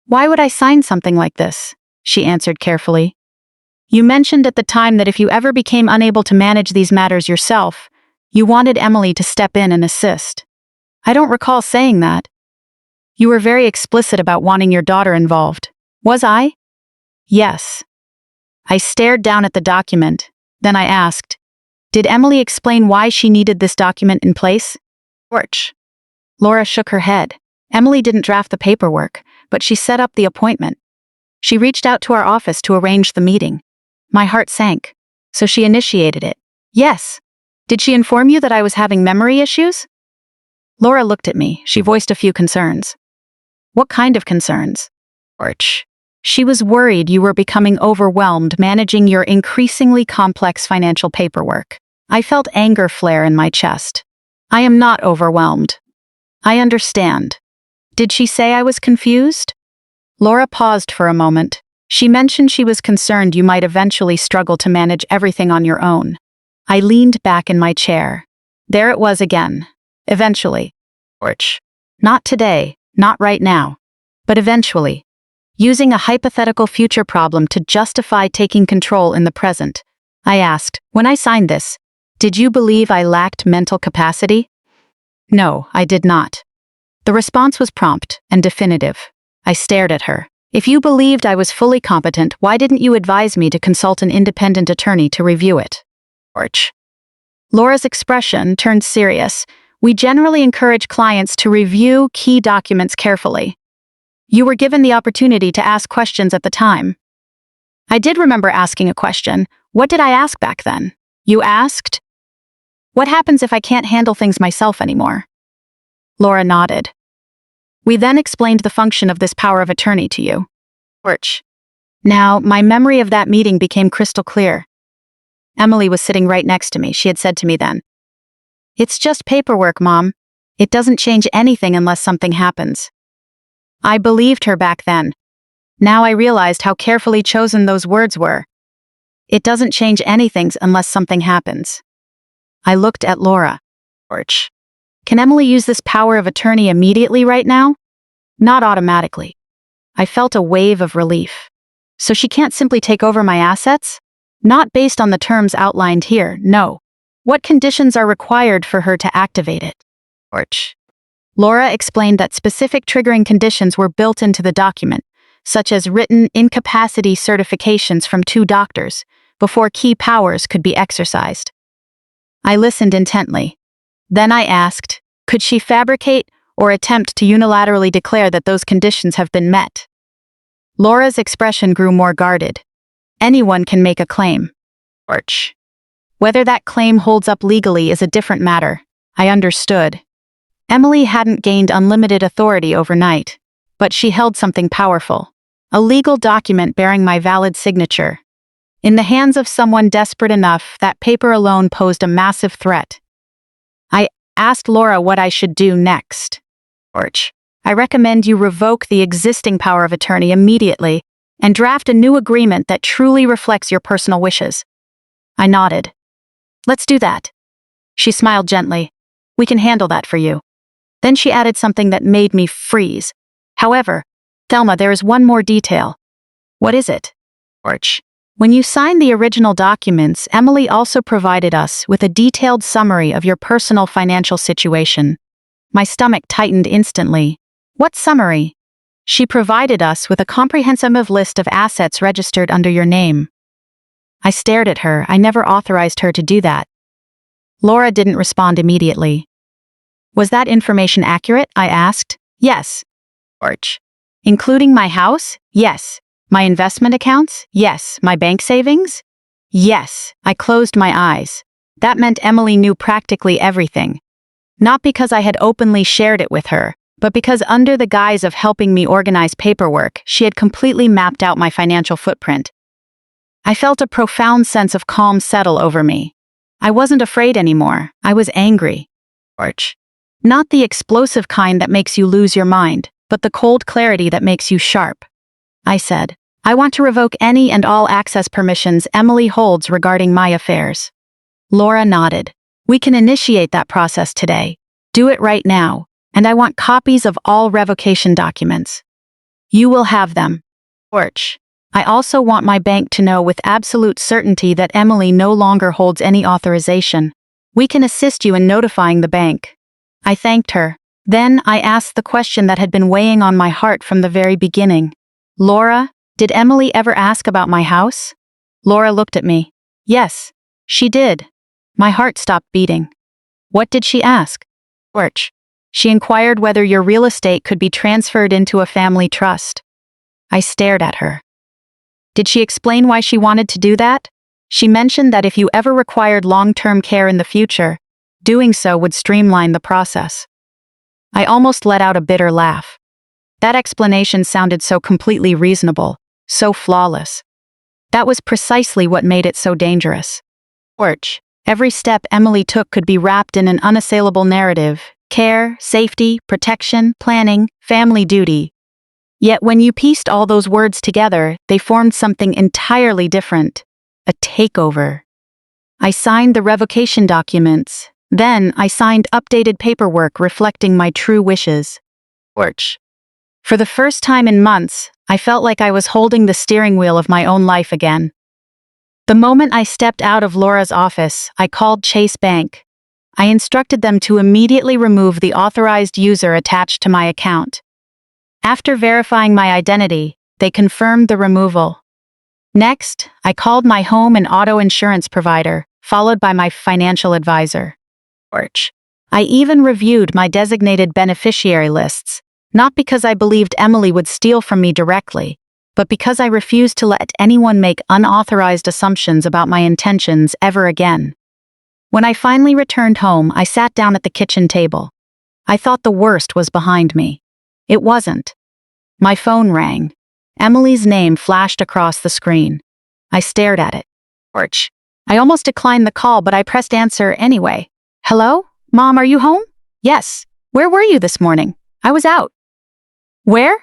Why would I sign something like this? She answered carefully. You mentioned at the time that if you ever became unable to manage these matters yourself, you wanted Emily to step in and assist. I don't recall saying that. You were very explicit about wanting your daughter involved. Was I? Yes. I stared down at the document. Then I asked, did Emily explain why she needed this document in place? Orch. Laura shook her head. Emily didn't draft the paperwork, but she set up the appointment. She reached out to our office to arrange the meeting. My heart sank. So she initiated it. Yes. Did she inform you that I was having memory issues? Laura looked at me. She voiced a few concerns. What kind of concerns? Orch. She was worried you were becoming overwhelmed managing your increasingly complex financial paperwork. I felt anger flare in my chest. I am not overwhelmed. I understand. Did she say I was confused? Laura paused for a moment. She mentioned she was concerned you might eventually struggle to manage everything on your own. I leaned back in my chair. There it was again. Eventually. Orch. Not today, not right now. But eventually. Using a hypothetical future problem to justify taking control in the present. I asked, when I signed this, did you believe I lacked mental capacity? No, I did not. The response was prompt and definitive. I stared at her. If you believed I was fully competent, why didn't you advise me to consult an independent attorney to review it? Orch. Laura's expression turned serious. We generally encourage clients to review key documents carefully. You were given the opportunity to ask questions at the time. I did remember asking a question. What did I ask back then? You asked, what happens if I can't handle things myself anymore? Laura nodded. We then explained the function of this power of attorney to you. Orch. Now, my memory of that meeting became crystal clear. Emily was sitting right next to me. She had said to me then, it's just paperwork, Mom. It doesn't change anything unless something happens. I believed her back then. Now I realized how carefully chosen those words were. It doesn't change anything unless something happens. I looked at Laura. Orch. Can Emily use this power of attorney immediately right now? Not automatically. I felt a wave of relief. So she can't simply take over my assets? Not based on the terms outlined here, no. What conditions are required for her to activate it? Orch. Laura explained that specific triggering conditions were built into the document, such as written incapacity certifications from 2 doctors, before key powers could be exercised. I listened intently. Then I asked, could she fabricate or attempt to unilaterally declare that those conditions have been met? Laura's expression grew more guarded. Anyone can make a claim. Orch. Whether that claim holds up legally is a different matter. I understood. Emily hadn't gained unlimited authority overnight, but she held something powerful. A legal document bearing my valid signature. In the hands of someone desperate enough, that paper alone posed a massive threat. I asked Laura what I should do next. Orch. I recommend you revoke the existing power of attorney immediately and draft a new agreement that truly reflects your personal wishes. I nodded. Let's do that. She smiled gently. We can handle that for you. Then she added something that made me freeze. However, Thelma, there is one more detail. What is it? Orch. When you signed the original documents, Emily also provided us with a detailed summary of your personal financial situation. My stomach tightened instantly. What summary? She provided us with a comprehensive list of assets registered under your name. I stared at her. I never authorized her to do that. Laura didn't respond immediately. Was that information accurate? I asked. Yes. Orch. Including my house? Yes. My investment accounts? Yes. My bank savings? Yes. I closed my eyes. That meant Emily knew practically everything. Not because I had openly shared it with her, but because under the guise of helping me organize paperwork, she had completely mapped out my financial footprint. I felt a profound sense of calm settle over me. I wasn't afraid anymore. I was angry. Orch. Not the explosive kind that makes you lose your mind, but the cold clarity that makes you sharp. I said, I want to revoke any and all access permissions Emily holds regarding my affairs. Laura nodded. We can initiate that process today. Do it right now, and I want copies of all revocation documents. You will have them. Orch. I also want my bank to know with absolute certainty that Emily no longer holds any authorization. We can assist you in notifying the bank." I thanked her. Then I asked the question that had been weighing on my heart from the very beginning. "Laura, did Emily ever ask about my house?" Laura looked at me. "Yes, she did." My heart stopped beating. "What did she ask?" "George. She inquired whether your real estate could be transferred into a family trust." I stared at her. "Did she explain why she wanted to do that?" "She mentioned that if you ever required long-term care in the future, doing so would streamline the process." I almost let out a bitter laugh. That explanation sounded so completely reasonable, so flawless. That was precisely what made it so dangerous. George, every step Emily took could be wrapped in an unassailable narrative: care, safety, protection, planning, family duty. Yet when you pieced all those words together, they formed something entirely different: a takeover. I signed the revocation documents. Then I signed updated paperwork reflecting my true wishes. George. For the first time in months, I felt like I was holding the steering wheel of my own life again. The moment I stepped out of Laura's office, I called Chase Bank. I instructed them to immediately remove the authorized user attached to my account. After verifying my identity, they confirmed the removal. Next, I called my home and auto insurance provider, followed by my financial advisor. George. I even reviewed my designated beneficiary lists, not because I believed Emily would steal from me directly, but because I refused to let anyone make unauthorized assumptions about my intentions ever again. When I finally returned home, I sat down at the kitchen table. I thought the worst was behind me. It wasn't. My phone rang. Emily's name flashed across the screen. I stared at it. George. I almost declined the call, but I pressed answer anyway. "Hello? Mom, are you home?" "Yes. Where were you this morning?" "I was out." "Where?"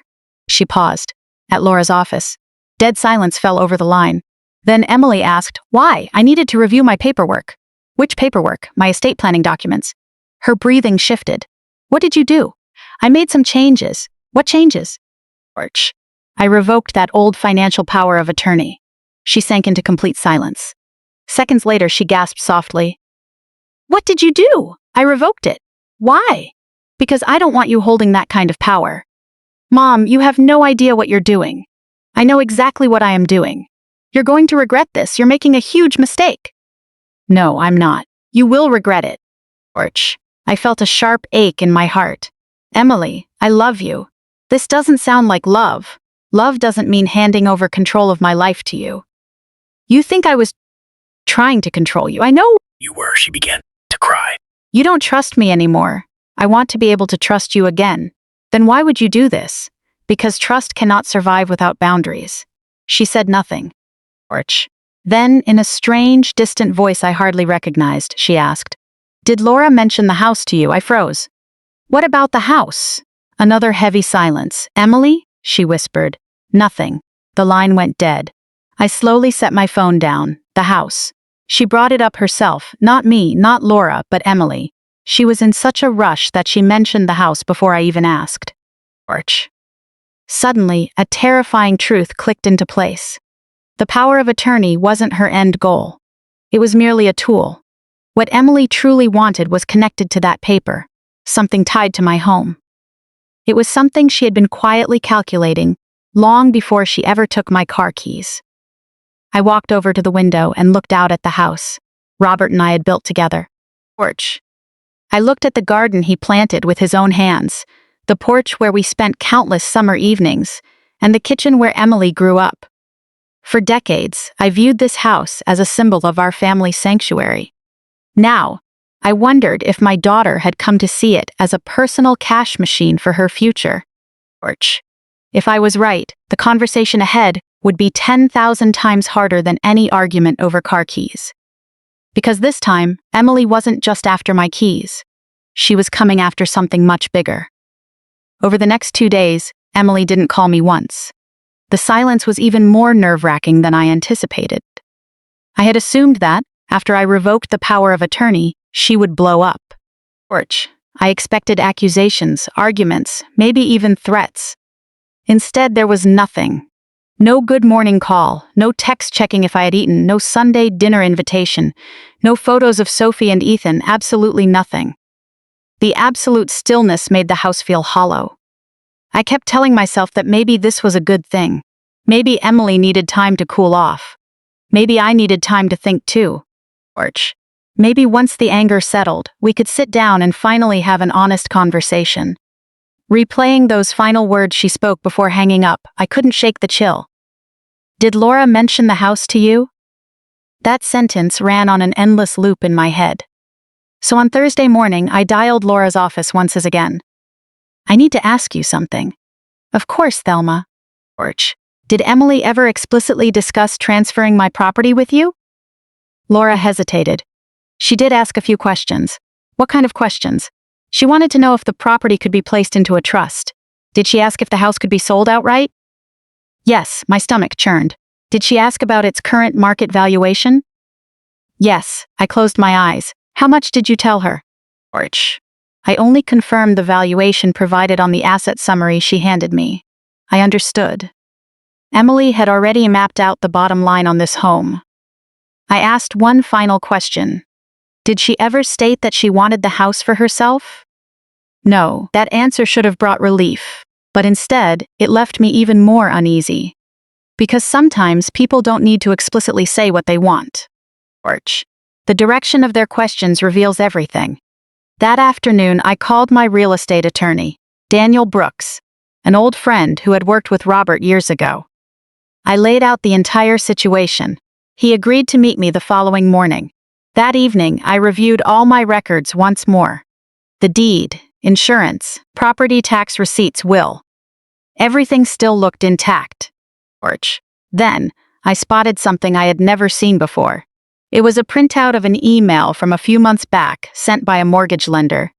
She paused. "At Laura's office." Dead silence fell over the line. Then Emily asked, "Why?" "I needed to review my paperwork." "Which paperwork?" "My estate planning documents." Her breathing shifted. "What did you do?" "I made some changes." "What changes?" George. "I revoked that old financial power of attorney." She sank into complete silence. Seconds later, she gasped softly. "What did you do?" "I revoked it." "Why?" "Because I don't want you holding that kind of power." "Mom, you have no idea what you're doing." "I know exactly what I am doing." "You're going to regret this. You're making a huge mistake." "No, I'm not. You will regret it." George. I felt a sharp ache in my heart. "Emily, I love you. This doesn't sound like love. Love doesn't mean handing over control of my life to you." "You think I was trying to control you. I know You were, she began to cry. you don't trust me anymore. I want to be able to trust you again." "Then why would you do this?" "Because trust cannot survive without boundaries." She said nothing. George. Then, in a strange, distant voice I hardly recognized, she asked, "Did Laura mention the house to you?" I froze. "What about the house?" Another heavy silence. "Emily?" she whispered. Nothing. The line went dead. I slowly set my phone down. The house. She brought it up herself, not me, not Laura, but Emily. She was in such a rush that she mentioned the house before I even asked. George. Suddenly, a terrifying truth clicked into place. The power of attorney wasn't her end goal. It was merely a tool. What Emily truly wanted was connected to that paper, something tied to my home. It was something she had been quietly calculating long before she ever took my car keys. I walked over to the window and looked out at the house Robert and I had built together. Porch. I looked at the garden he planted with his own hands, the porch where we spent countless summer evenings, and the kitchen where Emily grew up. For decades, I viewed this house as a symbol of our family sanctuary. Now, I wondered if my daughter had come to see it as a personal cash machine for her future. Porch. If I was right, the conversation ahead would be 10,000 times harder than any argument over car keys. Because this time, Emily wasn't just after my keys. She was coming after something much bigger. Over the next 2 days, Emily didn't call me once. The silence was even more nerve-wracking than I anticipated. I had assumed that, after I revoked the power of attorney, she would blow up. Porch. I expected accusations, arguments, maybe even threats. Instead, there was nothing. No good morning call, no text checking if I had eaten, no Sunday dinner invitation, no photos of Sophie and Ethan, absolutely nothing. The absolute stillness made the house feel hollow. I kept telling myself that maybe this was a good thing. Maybe Emily needed time to cool off. Maybe I needed time to think too. Maybe once the anger settled, we could sit down and finally have an honest conversation. Replaying those final words she spoke before hanging up, I couldn't shake the chill. Did Laura mention the house to you? That sentence ran on an endless loop in my head. So on Thursday morning, I dialed Laura's office once again. I need to ask you something. Of course, Thelma. Did Emily ever explicitly discuss transferring my property with you? Laura hesitated. She did ask a few questions. What kind of questions? She wanted to know if the property could be placed into a trust. Did she ask if the house could be sold outright? Yes, my stomach churned. Did she ask about its current market valuation? Yes, I closed my eyes. How much did you tell her? I only confirmed the valuation provided on the asset summary she handed me. I understood. Emily had already mapped out the bottom line on this home. I asked one final question. Did she ever state that she wanted the house for herself? No, that answer should have brought relief, but instead, it left me even more uneasy. Because sometimes people don't need to explicitly say what they want. The direction of their questions reveals everything. That afternoon, I called my real estate attorney, Daniel Brooks, an old friend who had worked with Robert years ago. I laid out the entire situation. He agreed to meet me the following morning. That evening, I reviewed all my records once more. The deed, insurance, property tax receipts, will. Everything still looked intact. Then, I spotted something I had never seen before. It was a printout of an email from a few months back sent by a mortgage lender.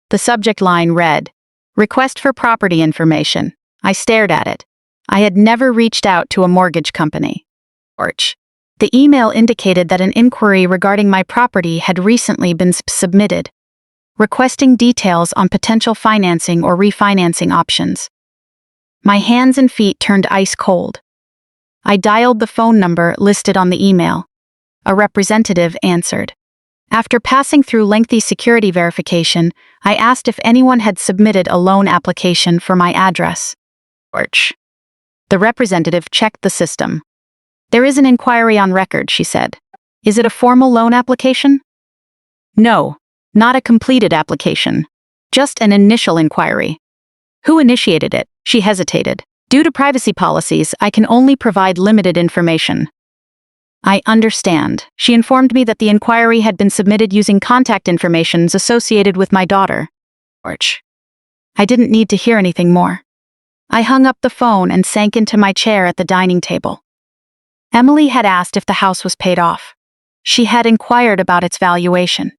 The subject line read, "Request for property information." I stared at it. I had never reached out to a mortgage company. The email indicated that an inquiry regarding my property had recently been submitted, requesting details on potential financing or refinancing options. My hands and feet turned ice cold. I dialed the phone number listed on the email. A representative answered. After passing through lengthy security verification, I asked if anyone had submitted a loan application for my address. The representative checked the system. There is an inquiry on record, she said. Is it a formal loan application? No, not a completed application. Just an initial inquiry. Who initiated it? She hesitated. Due to privacy policies, I can only provide limited information. I understand. She informed me that the inquiry had been submitted using contact information associated with my daughter. I didn't need to hear anything more. I hung up the phone and sank into my chair at the dining table. Emily had asked if the house was paid off. She had inquired about its valuation.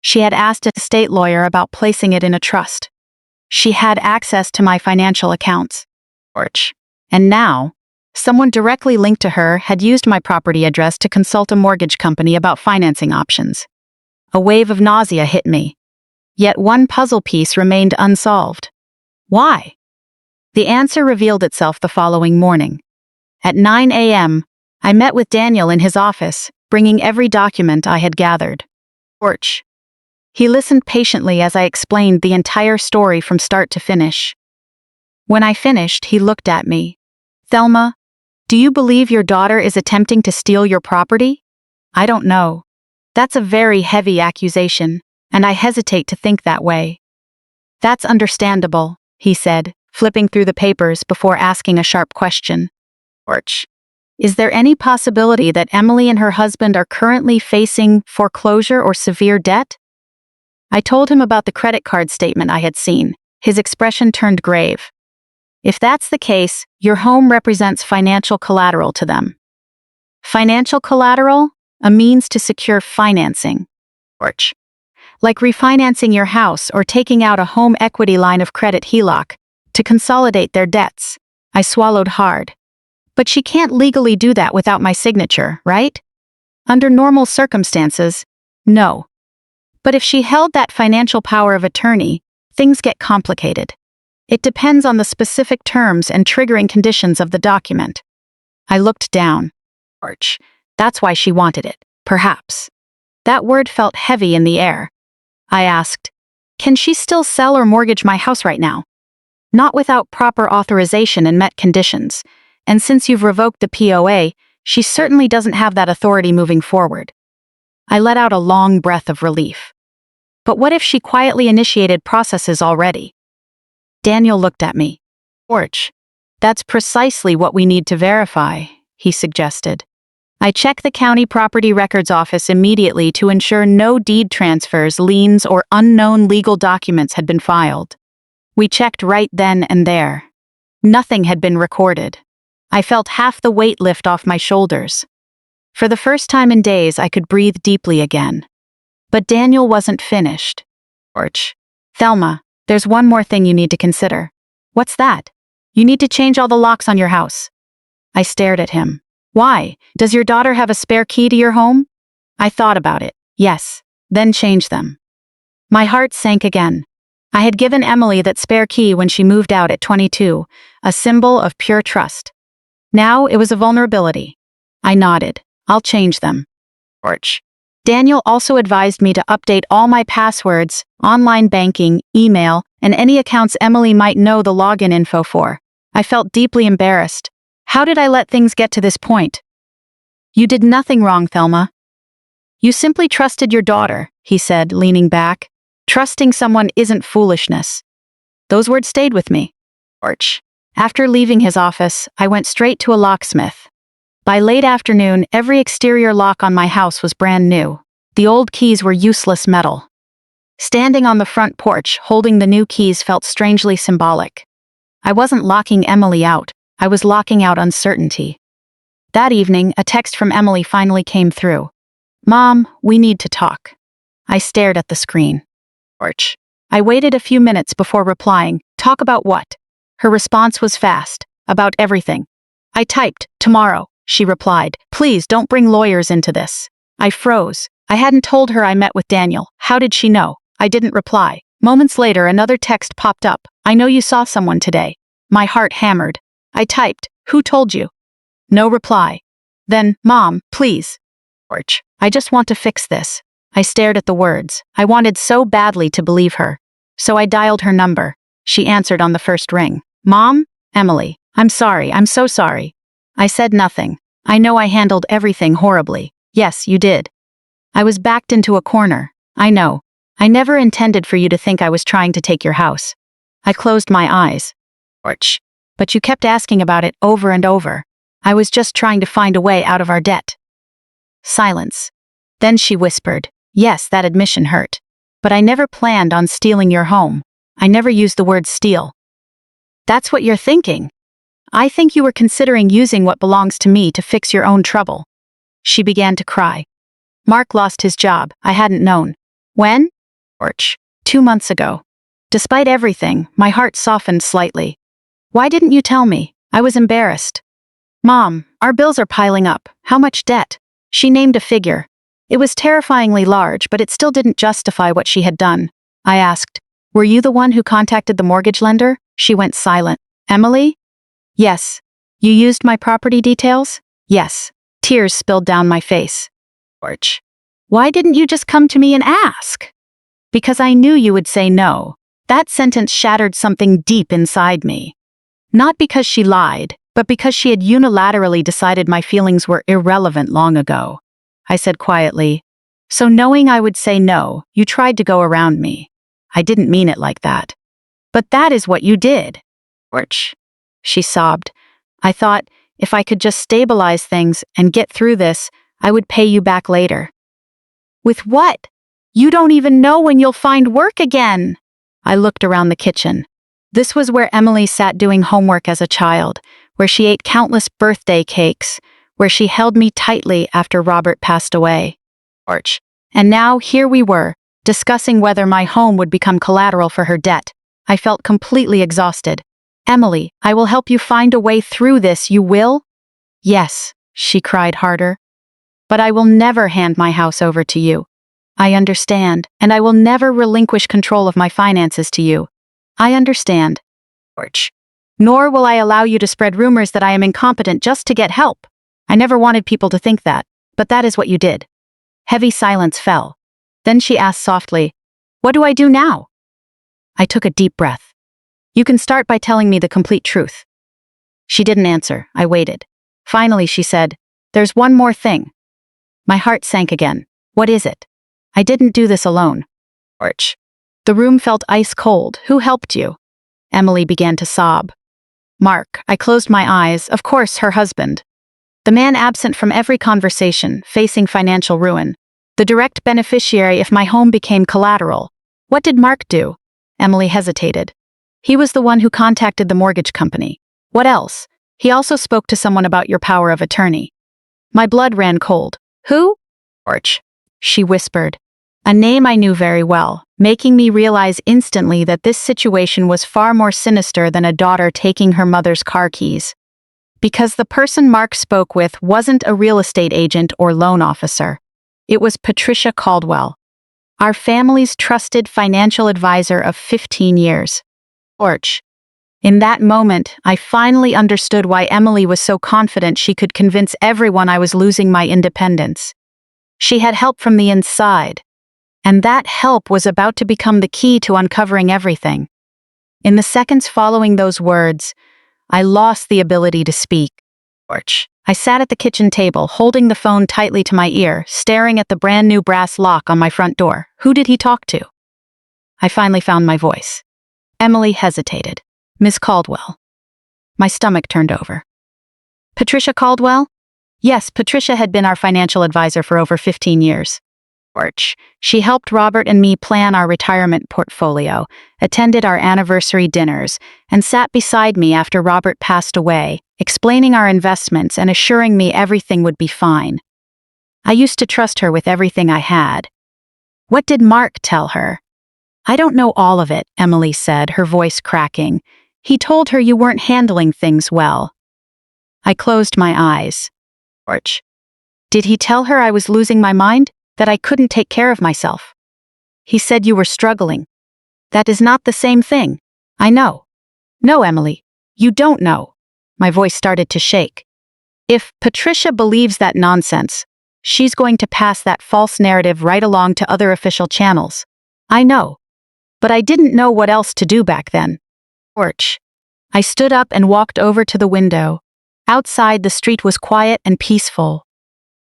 She had asked a estate lawyer about placing it in a trust. She had access to my financial accounts. And now, someone directly linked to her had used my property address to consult a mortgage company about financing options. A wave of nausea hit me. Yet one puzzle piece remained unsolved. Why? The answer revealed itself the following morning. At 9 a.m., I met with Daniel in his office, bringing every document I had gathered. He listened patiently as I explained the entire story from start to finish. When I finished, he looked at me. Thelma, do you believe your daughter is attempting to steal your property? I don't know. That's a very heavy accusation, and I hesitate to think that way. That's understandable, he said, flipping through the papers before asking a sharp question. Is there any possibility that Emily and her husband are currently facing foreclosure or severe debt? I told him about the credit card statement I had seen. His expression turned grave. If that's the case, your home represents financial collateral to them. Financial collateral? A means to secure financing. Like refinancing your house or taking out a home equity line of credit HELOC to consolidate their debts. I swallowed hard. But she can't legally do that without my signature, right? Under normal circumstances, no. But if she held that financial power of attorney, things get complicated. It depends on the specific terms and triggering conditions of the document. I looked down. Porch. That's why she wanted it. Perhaps. That word felt heavy in the air. I asked, can she still sell or mortgage my house right now? Not without proper authorization and met conditions. And since you've revoked the POA, she certainly doesn't have that authority moving forward. I let out a long breath of relief. But what if she quietly initiated processes already? Daniel looked at me. Porch. That's precisely what we need to verify, he suggested. I checked the county property records office immediately to ensure no deed transfers, liens, or unknown legal documents had been filed. We checked right then and there. Nothing had been recorded. I felt half the weight lift off my shoulders. For the first time in days, I could breathe deeply again. But Daniel wasn't finished. Porch. Thelma, there's one more thing you need to consider. What's that? You need to change all the locks on your house. I stared at him. Why? Does your daughter have a spare key to your home? I thought about it. Yes. Then change them. My heart sank again. I had given Emily that spare key when she moved out at 22, a symbol of pure trust. Now it was a vulnerability. I nodded. I'll change them. Porch. Daniel also advised me to update all my passwords, online banking, email, and any accounts Emily might know the login info for. I felt deeply embarrassed. How did I let things get to this point? You did nothing wrong, Thelma. You simply trusted your daughter, he said, leaning back. Trusting someone isn't foolishness. Those words stayed with me. Porch. After leaving his office, I went straight to a locksmith. By late afternoon, every exterior lock on my house was brand new. The old keys were useless metal. Standing on the front porch, holding the new keys felt strangely symbolic. I wasn't locking Emily out. I was locking out uncertainty. That evening, a text from Emily finally came through. Mom, we need to talk. I stared at the screen. Porch. I waited a few minutes before replying. Talk about what? Her response was fast. About everything. I typed, tomorrow. She replied, please don't bring lawyers into this. I froze. I hadn't told her I met with Daniel. How did she know? I didn't reply. Moments later, another text popped up. I know you saw someone today. My heart hammered. I typed, who told you? No reply. Then, Mom, please. Porch. I just want to fix this. I stared at the words. I wanted so badly to believe her. So I dialed her number. She answered on the first ring. Mom? Emily. I'm sorry. I'm so sorry. I said nothing. I know I handled everything horribly. Yes, you did. I was backed into a corner. I know. I never intended for you to think I was trying to take your house. I closed my eyes. Porch. But you kept asking about it over and over. I was just trying to find a way out of our debt. Silence. Then she whispered, yes, that admission hurt. But I never planned on stealing your home. I never used the word steal. That's what you're thinking. I think you were considering using what belongs to me to fix your own trouble. She began to cry. Mark lost his job. I hadn't known. When? Porch. 2 months ago. Despite everything, my heart softened slightly. Why didn't you tell me? I was embarrassed. Mom, our bills are piling up. How much debt? She named a figure. It was terrifyingly large, but it still didn't justify what she had done. I asked, were you the one who contacted the mortgage lender? She went silent. Emily? Yes. You used my property details? Yes. Tears spilled down my face. Porch. Why didn't you just come to me and ask? Because I knew you would say no. That sentence shattered something deep inside me. Not because she lied, but because she had unilaterally decided my feelings were irrelevant long ago. I said quietly, so knowing I would say no, you tried to go around me. I didn't mean it like that. But that is what you did. Porch. She sobbed. I thought, if I could just stabilize things and get through this, I would pay you back later. With what? You don't even know when you'll find work again. I looked around the kitchen. This was where Emily sat doing homework as a child, where she ate countless birthday cakes, where she held me tightly after Robert passed away. Porch. And now here we were, discussing whether my home would become collateral for her debt. I felt completely exhausted. Emily, I will help you find a way through this, you will? Yes, she cried harder. But I will never hand my house over to you. I understand, and I will never relinquish control of my finances to you. I understand. Porch. Nor will I allow you to spread rumors that I am incompetent just to get help. I never wanted people to think that, but that is what you did. Heavy silence fell. Then she asked softly, "What do I do now?" I took a deep breath. "You can start by telling me the complete truth." She didn't answer. I waited. Finally, she said, "There's one more thing." My heart sank again. "What is it?" "I didn't do this alone." Orch. The room felt ice cold. "Who helped you?" Emily began to sob. "Mark." I closed my eyes. Of course, her husband. The man absent from every conversation, facing financial ruin. The direct beneficiary if my home became collateral. What did Mark do? Emily hesitated. He was the one who contacted the mortgage company. What else? He also spoke to someone about your power of attorney. My blood ran cold. Who? Orch. She whispered. A name I knew very well, making me realize instantly that this situation was far more sinister than a daughter taking her mother's car keys. Because the person Mark spoke with wasn't a real estate agent or loan officer. It was Patricia Caldwell, our family's trusted financial advisor of 15 years. Orch. In that moment, I finally understood why Emily was so confident she could convince everyone I was losing my independence. She had help from the inside, and that help was about to become the key to uncovering everything. In the seconds following those words, I lost the ability to speak. Orch. I sat at the kitchen table, holding the phone tightly to my ear, staring at the brand new brass lock on my front door. Who did he talk to? I finally found my voice. Emily hesitated. Miss Caldwell. My stomach turned over. Patricia Caldwell? Yes, Patricia had been our financial advisor for over 15 years. Orch. She helped Robert and me plan our retirement portfolio, attended our anniversary dinners, and sat beside me after Robert passed away, explaining our investments and assuring me everything would be fine. I used to trust her with everything I had. What did Mark tell her? I don't know all of it, Emily said, her voice cracking. He told her you weren't handling things well. I closed my eyes. Orch. Did he tell her I was losing my mind? That I couldn't take care of myself? He said you were struggling. That is not the same thing. I know. No, Emily, you don't know. My voice started to shake. If Patricia believes that nonsense, she's going to pass that false narrative right along to other official channels. I know. But I didn't know what else to do back then. Orch. I stood up and walked over to the window. Outside, the street was quiet and peaceful.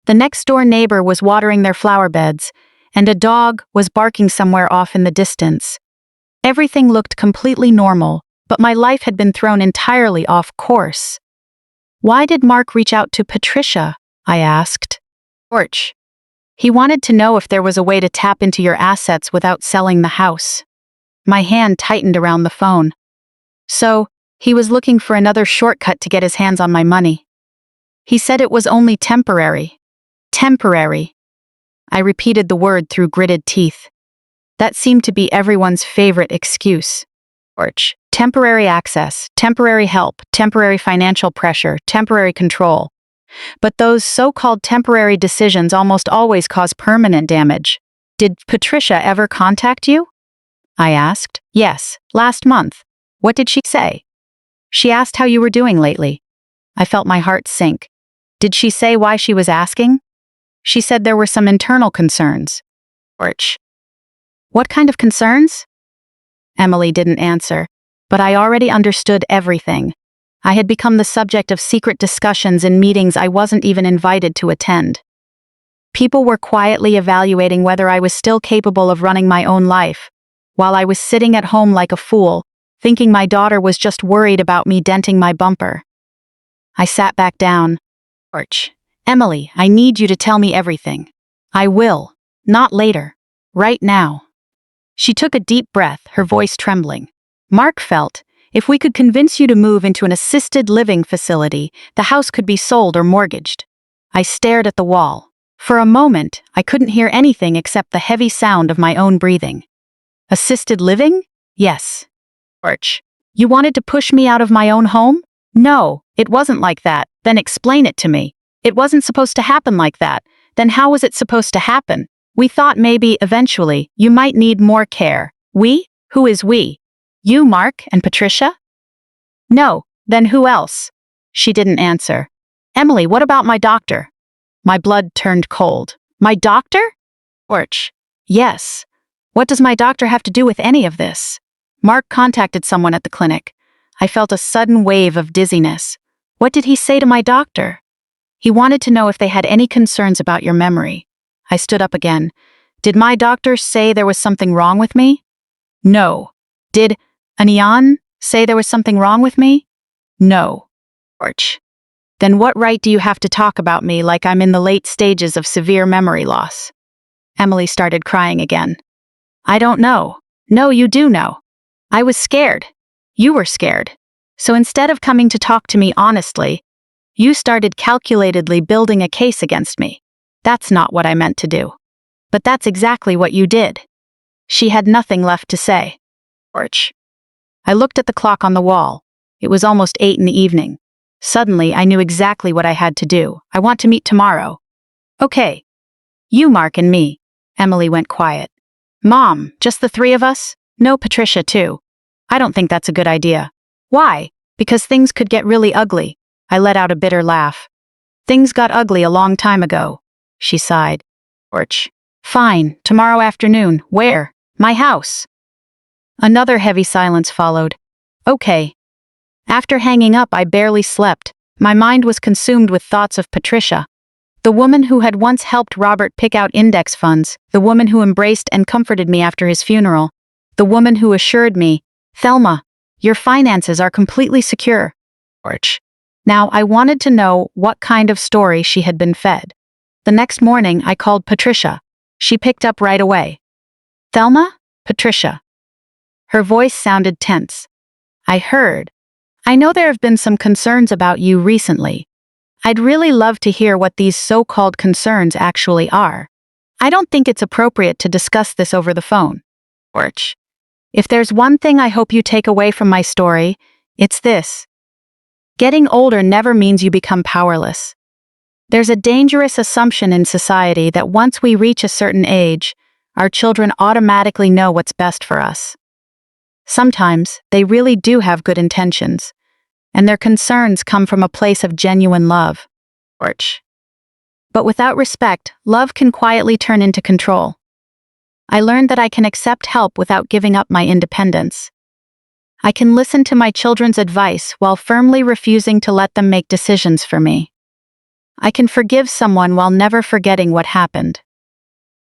The next-door neighbor was watering their flower beds, and a dog was barking somewhere off in the distance. Everything looked completely normal, but my life had been thrown entirely off course. Why did Mark reach out to Patricia? I asked. Orch. He wanted to know if there was a way to tap into your assets without selling the house. My hand tightened around the phone. So, he was looking for another shortcut to get his hands on my money. He said it was only temporary. Temporary. I repeated the word through gritted teeth. That seemed to be everyone's favorite excuse. Orch. Temporary access, temporary help, temporary financial pressure, temporary control. But those so-called temporary decisions almost always cause permanent damage. Did Patricia ever contact you? I asked. Yes, last month. What did she say? She asked how you were doing lately. I felt my heart sink. Did she say why she was asking? She said there were some internal concerns. Orch. What kind of concerns? Emily didn't answer, but I already understood everything. I had become the subject of secret discussions in meetings I wasn't even invited to attend. People were quietly evaluating whether I was still capable of running my own life, while I was sitting at home like a fool, thinking my daughter was just worried about me denting my bumper. I sat back down. Orch. Emily, I need you to tell me everything. I will. Not later. Right now. She took a deep breath, her voice trembling. Mark felt, if we could convince you to move into an assisted living facility, the house could be sold or mortgaged. I stared at the wall. For a moment, I couldn't hear anything except the heavy sound of my own breathing. Assisted living? Yes. Orch. You wanted to push me out of my own home? No, it wasn't like that. Then explain it to me. It wasn't supposed to happen like that. Then how was it supposed to happen? We thought maybe, eventually, you might need more care. We? Who is we? You, Mark, and Patricia? No, then who else? She didn't answer. Emily, what about my doctor? My blood turned cold. My doctor? Orch. Yes. What does my doctor have to do with any of this? Mark contacted someone at the clinic. I felt a sudden wave of dizziness. What did he say to my doctor? He wanted to know if they had any concerns about your memory. I stood up again. Did my doctor say there was something wrong with me? No. Did Anian say there was something wrong with me? No. Orch. Then what right do you have to talk about me like I'm in the late stages of severe memory loss? Emily started crying again. I don't know. No, you do know. I was scared. You were scared. So instead of coming to talk to me honestly, you started calculatedly building a case against me. That's not what I meant to do. But that's exactly what you did. She had nothing left to say. Orch. I looked at the clock on the wall. It was almost 8 in the evening. Suddenly, I knew exactly what I had to do. I want to meet tomorrow. Okay. You, Mark, and me. Emily went quiet. Mom, just the three of us? No, Patricia, too. I don't think that's a good idea. Why? Because things could get really ugly. I let out a bitter laugh. Things got ugly a long time ago. She sighed. Orch. Fine, tomorrow afternoon. Where? My house. Another heavy silence followed. Okay. After hanging up, I barely slept. My mind was consumed with thoughts of Patricia. The woman who had once helped Robert pick out index funds, the woman who embraced and comforted me after his funeral, the woman who assured me, Thelma, your finances are completely secure. Orch. Now, I wanted to know what kind of story she had been fed. The next morning, I called Patricia. She picked up right away. Thelma? Patricia. Her voice sounded tense. I heard. I know there have been some concerns about you recently. I'd really love to hear what these so-called concerns actually are. I don't think it's appropriate to discuss this over the phone. Orch. If there's one thing I hope you take away from my story, it's this. Getting older never means you become powerless. There's a dangerous assumption in society that once we reach a certain age, our children automatically know what's best for us. Sometimes they really do have good intentions, and their concerns come from a place of genuine love. Orch. But without respect, love can quietly turn into control. I learned that I can accept help without giving up my independence. I can listen to my children's advice while firmly refusing to let them make decisions for me. I can forgive someone while never forgetting what happened.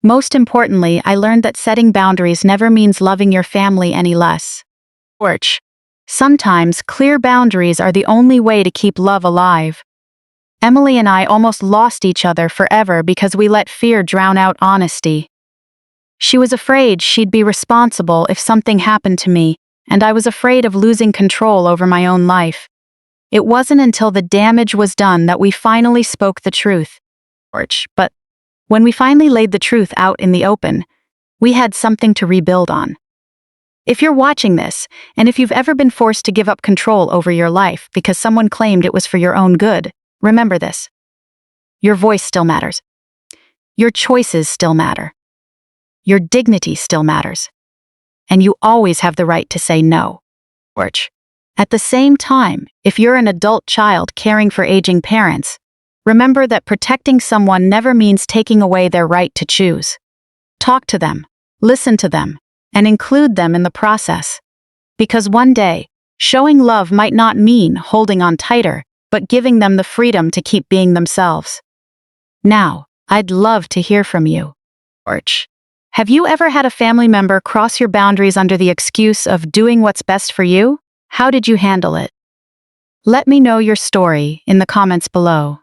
Most importantly, I learned that setting boundaries never means loving your family any less. Orch. Sometimes clear boundaries are the only way to keep love alive. Emily and I almost lost each other forever because we let fear drown out honesty. She was afraid she'd be responsible if something happened to me, and I was afraid of losing control over my own life. It wasn't until the damage was done that we finally spoke the truth. But when we finally laid the truth out in the open, we had something to rebuild on. If you're watching this, and if you've ever been forced to give up control over your life because someone claimed it was for your own good, remember this. Your voice still matters. Your choices still matter. Your dignity still matters. And you always have the right to say no. At the same time, if you're an adult child caring for aging parents, remember that protecting someone never means taking away their right to choose. Talk to them, listen to them, and include them in the process. Because one day, showing love might not mean holding on tighter, but giving them the freedom to keep being themselves. Now, I'd love to hear from you. Have you ever had a family member cross your boundaries under the excuse of doing what's best for you? How did you handle it? Let me know your story in the comments below.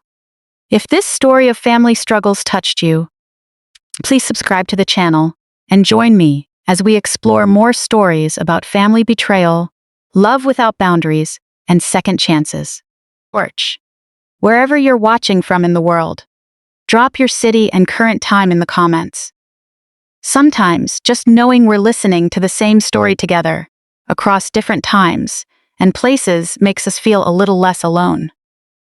If this story of family struggles touched you, please subscribe to the channel and join me as we explore more stories about family betrayal, love without boundaries, and second chances. Wherever you're watching from in the world, drop your city and current time in the comments. Sometimes, just knowing we're listening to the same story together, across different times and places, makes us feel a little less alone.